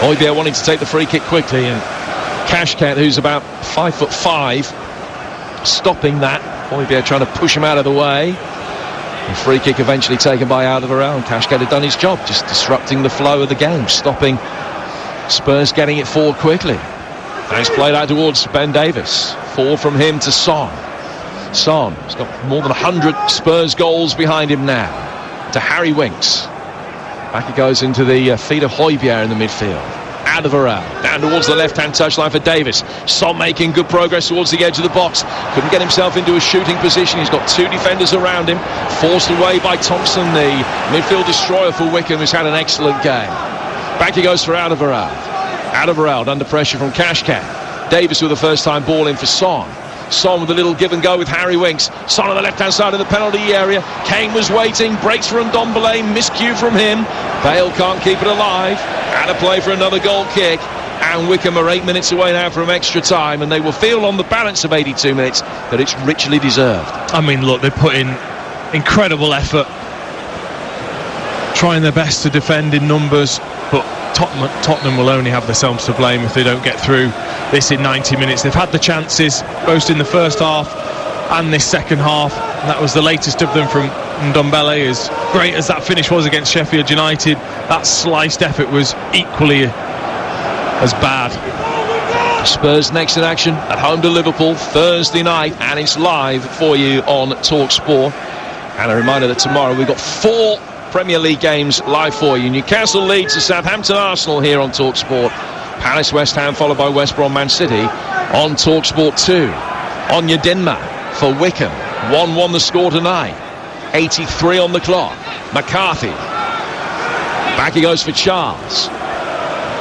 Højbjerg wanting to take the free kick quickly, and Kashket, who's about 5'5", stopping that. Højbjerg trying to push him out of the way. The free kick eventually taken by Alderweireld, and Kashket had done his job, just disrupting the flow of the game, stopping Spurs getting it forward quickly. And it's played out towards Ben Davies. Forward from him to Son. Son has got more than 100 Spurs goals behind him now. To Harry Winks. Back it goes into the feet of Højbjerg in the midfield. Alderweireld down towards the left-hand touchline for Davies. Son making good progress towards the edge of the box. Couldn't get himself into a shooting position. He's got two defenders around him. Forced away by Thompson, the midfield destroyer for Wycombe, who's had an excellent game. Back he goes for Alderweireld. Alderweireld under pressure from Kashket. Davies with the first-time ball in for Son. Son with a little give and go with Harry Winks. Son on the left-hand side of the penalty area. Kane was waiting. Breaks for Ndombele. Miscue from him. Bale can't keep it alive. And a play for another goal kick. And Wycombe are 8 minutes away now from extra time. And they will feel on the balance of 82 minutes that it's richly deserved. I mean, look, they put in incredible effort. Trying their best to defend in numbers. But Tottenham will only have themselves to blame if they don't get through this in 90 minutes. They've had the chances, both in the first half and this second half. And that was the latest of them from Ndombele. As great as that finish was against Sheffield United, that sliced effort was equally as bad. Spurs next in action at home to Liverpool Thursday night, and it's live for you on TalkSport. And a reminder that tomorrow we've got 4 Premier League games live for you. Newcastle Leeds to Southampton Arsenal here on TalkSport. Palace West Ham followed by West Brom Man City on TalkSport 2. Onyia Dinma for Wycombe. 1-1 the score tonight. 83 on the clock. McCarthy. Back he goes for Charles.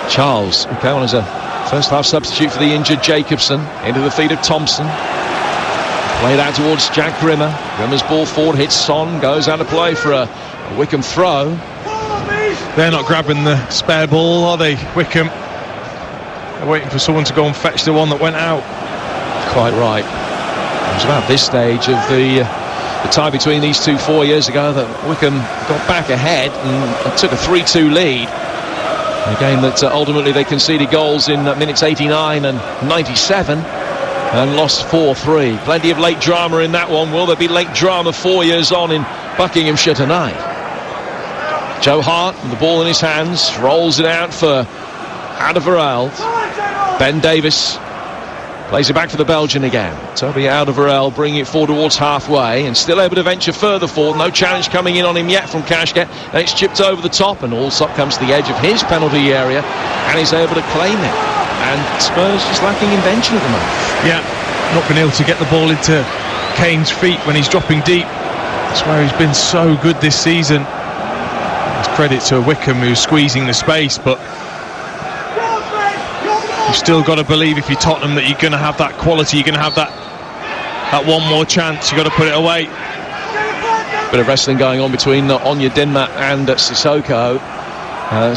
Charles, okay, on as a first half substitute for the injured Jacobson. Into the feet of Thompson. Played out towards Jack Grimmer. Grimmer's ball forward, hits Son, goes out of play for a Wycombe throw. They're not grabbing the spare ball, are they, Wycombe? They're waiting for someone to go and fetch the one that went out. Quite right. It was about this stage of the tie between these two 4 years ago that Wycombe got back ahead and took a 3-2 lead. A game that ultimately they conceded goals in minutes 89 and 97 and lost 4-3. Plenty of late drama in that one. Will there be late drama 4 years on in Buckinghamshire tonight? Joe Hart with the ball in his hands, rolls it out for Alderweireld. Ben Davies plays it back for the Belgian again. Toby Alderweireld bringing it forward towards halfway and still able to venture further forward. No challenge coming in on him yet from Kashket, and it's chipped over the top, and Allsop comes to the edge of his penalty area and he's able to claim it. And Spurs just lacking invention at the moment. Yeah, not been able to get the ball into Kane's feet when he's dropping deep. That's where he's been so good this season. It's credit to Wycombe, who's squeezing the space, but you've still got to believe, if you're Tottenham, that you're going to have that quality, you're going to have that one more chance. You've got to put it away. Bit of wrestling going on between Onyia Dinma and Sissoko.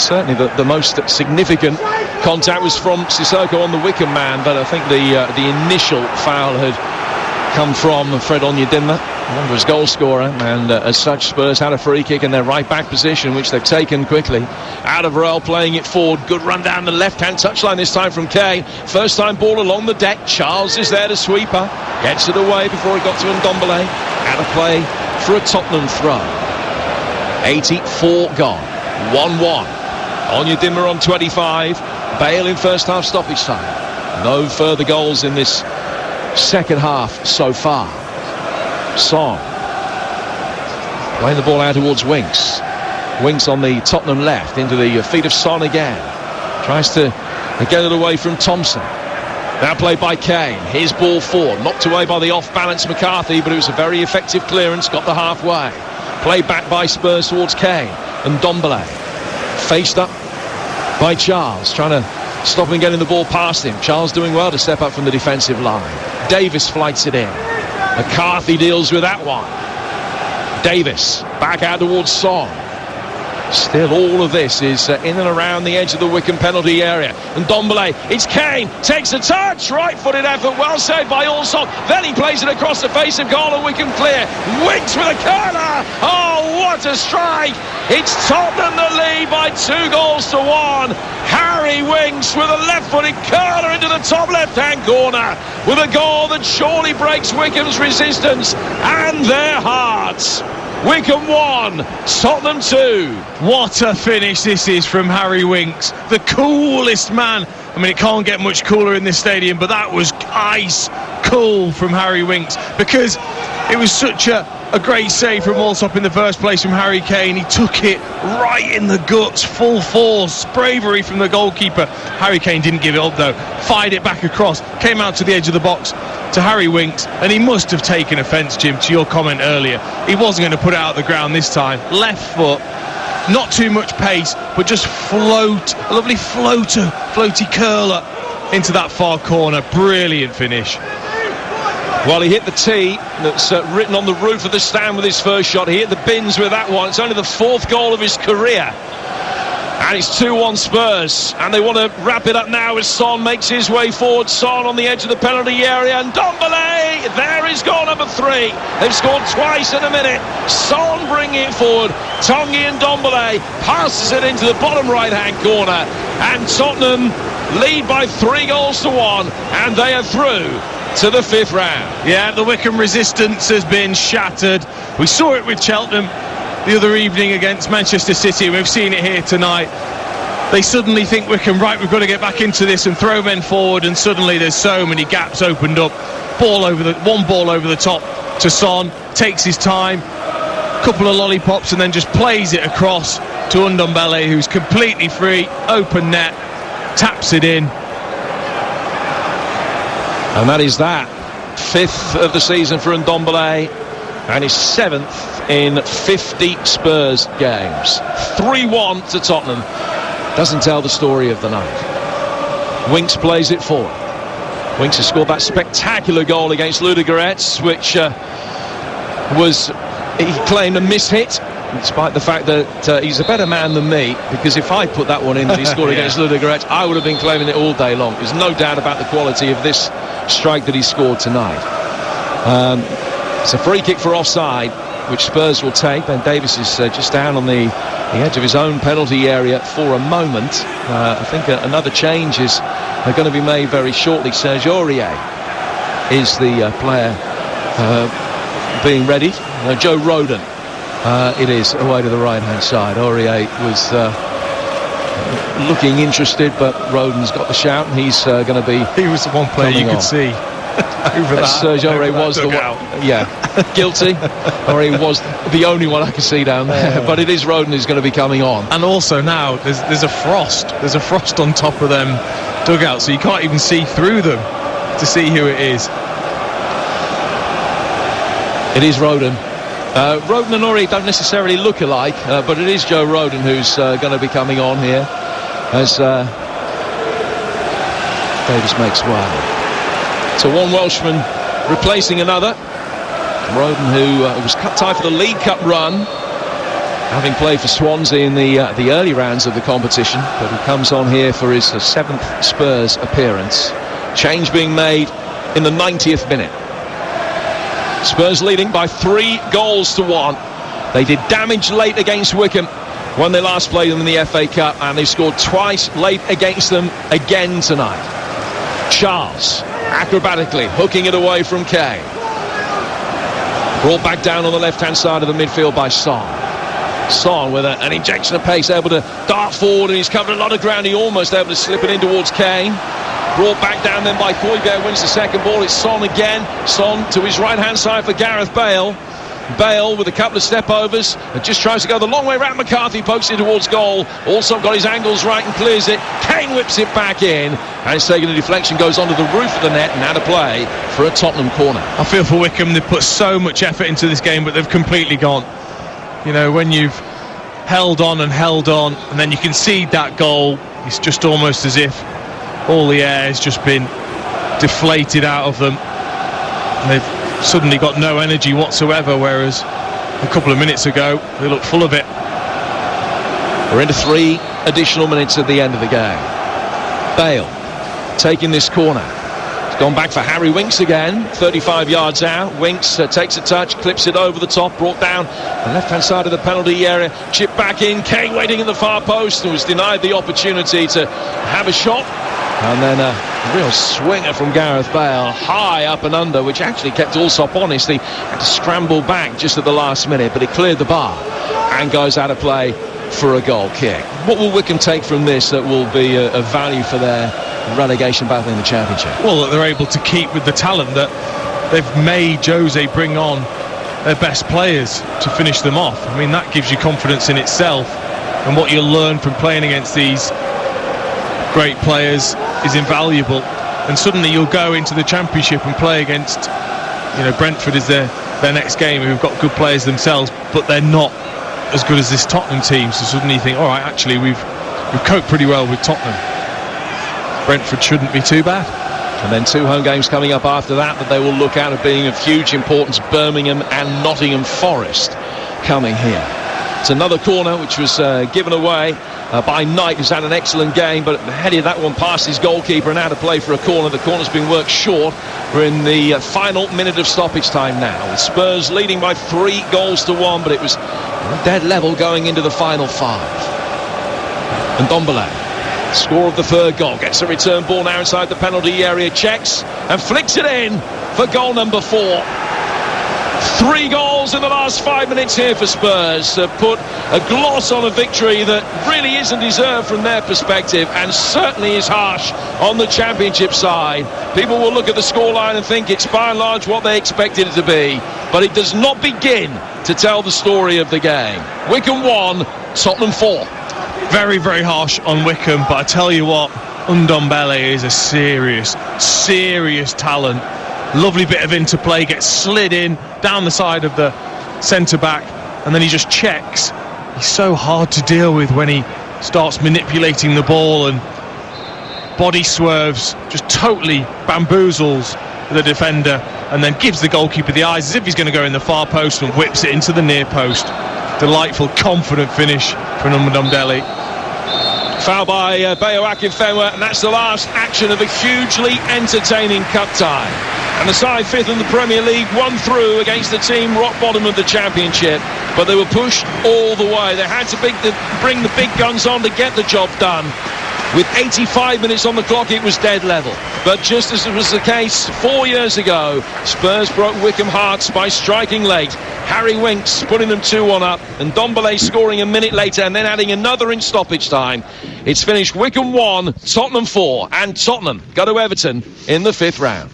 Certainly the most significant contact was from Sissoko on the Wycombe man, but I think the initial foul had come from Fred Onyia Dinma, Wanderers goal scorer, and as such Spurs had a free kick in their right back position, which they've taken quickly. Alderweireld playing it forward, good run down the left hand touchline this time from Kane. First time ball along the deck. Charles is there to sweep her, gets it away before it got to Ndombele. Out of play for a Tottenham throw. 84 gone, 1-1. Onyia Dinma on 25. Bale in first half stoppage time. No further goals in this second half so far. Son playing the ball out towards Winks. Winks on the Tottenham left, into the feet of Son again. Tries to get it away from Thompson. Now played by Kane. His ball forward, knocked away by the off-balance McCarthy, but it was a very effective clearance. Got the halfway. Played back by Spurs towards Kane and Ndombele. Faced up by Charles, trying to stopping getting the ball past him. Charles doing well to step up from the defensive line. Davis flights it in. McCarthy deals with that one. Davis back out towards Son. Still all of this is in and around the edge of the Wycombe penalty area. And Ndombele, it's Kane, takes a touch, right-footed effort, well saved by Allsop. Then he plays it across the face of goal and Wycombe clear. Winks with a curler. Oh, what a strike. It's Tottenham the lead by 2-1. Harry Winks with a left-footed curler into the top left-hand corner with a goal that surely breaks Wycombe's resistance and their hearts. Wycombe 1, Tottenham 2. What a finish this is from Harry Winks, the coolest man. I mean, it can't get much cooler in this stadium, but that was ice cool from Harry Winks, because it was such a great save from Allsop in the first place from Harry Kane. He took it right in the guts, full force, bravery from the goalkeeper. Harry Kane didn't give it up though, fired it back across, came out to the edge of the box to Harry Winks, and he must have taken offence, Jim, to your comment earlier. He wasn't going to put it out of the ground this time. Left foot, not too much pace, but just float, a lovely floaty curler into that far corner. Brilliant finish. Well, he hit the tee that's written on the roof of the stand with his first shot. He hit the bins with that one. It's only the 4th goal of his career. And it's 2-1 Spurs, and they want to wrap it up now as Son makes his way forward. Son on the edge of the penalty area, and Ndombele, there is goal number 3. They've scored twice in a minute. Son bringing it forward. Tongi and Ndombele passes it into the bottom right-hand corner, and Tottenham lead by 3-1, and they are through to the 5th round. Yeah, the Wycombe resistance has been shattered. We saw it with Cheltenham the other evening against Manchester City. We've seen it here tonight. They suddenly think Wycombe, right, we've got to get back into this and throw men forward, and suddenly there's so many gaps opened up. One ball over the top to Son, takes his time, couple of lollipops, and then just plays it across to Ndombele, who's completely free, open net, taps it in. And that is that. 5th of the season for Ndombele, and his 7th in 50 Spurs games. 3-1 to Tottenham. Doesn't tell the story of the night. Winks plays it forward. Winks has scored that spectacular goal against Ludogorets, which was, he claimed, a mishit, despite the fact that he's a better man than me, because if I put that one in that he scored against Ludogorets, I would have been claiming it all day long. There's no doubt about the quality of this strike that he scored tonight. It's a free kick for offside, which Spurs will take. Ben Davis is just down on the edge of his own penalty area for a moment. I think another change is going to be made very shortly. Serge Aurier is the player being ready. Joe Rodon it is away to the right hand side. Aurier was looking interested, but Rodon's got the shout, and he's going to be. He was the one player you could see over that. Serge Aurier was the one. Yeah, guilty. Aurier was the only one I could see down there. But it is Rodon who's going to be coming on. And also now there's a frost. There's a frost on top of them dugouts, so you can't even see through them to see who it is. It is Rodon. Rodon and Aurier don't necessarily look alike, but it is Joe Rodon who's going to be coming on here as Davis makes way. So one Welshman replacing another. Rodon, who was cut tight for the League Cup run, having played for Swansea in the early rounds of the competition, but he comes on here for his 7th Spurs appearance. Change being made in the 90th minute. Spurs leading by 3-1. They did damage late against Wycombe when they last played them in the FA Cup, and they scored twice late against them again tonight. Charles acrobatically hooking it away from Kane. Brought back down on the left-hand side of the midfield by Son. Son with an injection of pace, able to dart forward, and he's covered a lot of ground. He almost able to slip it in towards Kane. Brought back down then by Højbjerg, wins the second ball. It's Son again. Son to his right-hand side for Gareth Bale. Bale with a couple of step-overs and just tries to go the long way round. McCarthy pokes it towards goal. Also got his angles right and clears it. Kane whips it back in, and it's taken a deflection, goes onto the roof of the net, and out of play for a Tottenham corner. I feel for Wycombe. They've put so much effort into this game, but they've completely gone. You know, when you've held on, and then you concede that goal, it's just almost as if all the air has just been deflated out of them. They've suddenly got no energy whatsoever, whereas a couple of minutes ago they looked full of it. We're into 3 additional minutes at the end of the game. Bale taking this corner. It's gone back for Harry Winks again, 35 yards out. Winks takes a touch, clips it over the top, brought down the left-hand side of the penalty area, chipped back in. Kane waiting in the far post and was denied the opportunity to have a shot. And then a real swinger from Gareth Bale, high up and under, which actually kept Allsop honest. He had to scramble back just at the last minute, but he cleared the bar and goes out of play for a goal kick. What will Wycombe take from this that will be a value for their relegation battle in the Championship? Well, that they're able to keep with the talent that they've made Jose bring on their best players to finish them off. I mean, that gives you confidence in itself, and what you'll learn from playing against these great players is invaluable. And suddenly you'll go into the Championship and play against, Brentford is their next game, who've got good players themselves, but they're not as good as this Tottenham team. So suddenly you think, all right, actually we've coped pretty well with Tottenham. Brentford shouldn't be too bad. And then 2 home games coming up after that they will look at as being of huge importance. Birmingham and Nottingham Forest coming here. It's another corner which was given away by Knight, who's had an excellent game, but headed that one past his goalkeeper and out of play for a corner. The corner's been worked short. We're in the final minute of stoppage time now, with Spurs leading by 3 goals to 1, but it was dead level going into the final 5. And Ndombele, score of the 3rd goal, gets a return ball now inside the penalty area, checks and flicks it in for goal number 4. 3 goals in the last 5 minutes here for Spurs to put a gloss on a victory that really isn't deserved from their perspective, and certainly is harsh on the Championship side. People will look at the scoreline and think it's by and large what they expected it to be, but it does not begin to tell the story of the game. Wycombe 1, Tottenham 4. Very, very harsh on Wycombe, but I tell you what, Ndombele is a serious talent. Lovely bit of interplay, gets slid in down the side of the centre-back, and then he just checks. He's so hard to deal with when he starts manipulating the ball, and body swerves, just totally bamboozles the defender, and then gives the goalkeeper the eyes as if he's going to go in the far post and whips it into the near post. Delightful, confident finish for Ndombele. Foul by Bayo Akinfenwa, and that's the last action of a hugely entertaining cup tie. And the side 5th in the Premier League won through against the team rock bottom of the Championship, but they were pushed all the way. They had to bring the big guns on to get the job done. With 85 minutes on the clock, it was dead level. But just as it was the case 4 years ago, Spurs broke Wycombe hearts by striking late. Harry Winks putting them 2-1 up, and Ndombele scoring a minute later and then adding another in stoppage time. It's finished Wycombe 1, Tottenham 4, and Tottenham go to Everton in the 5th round.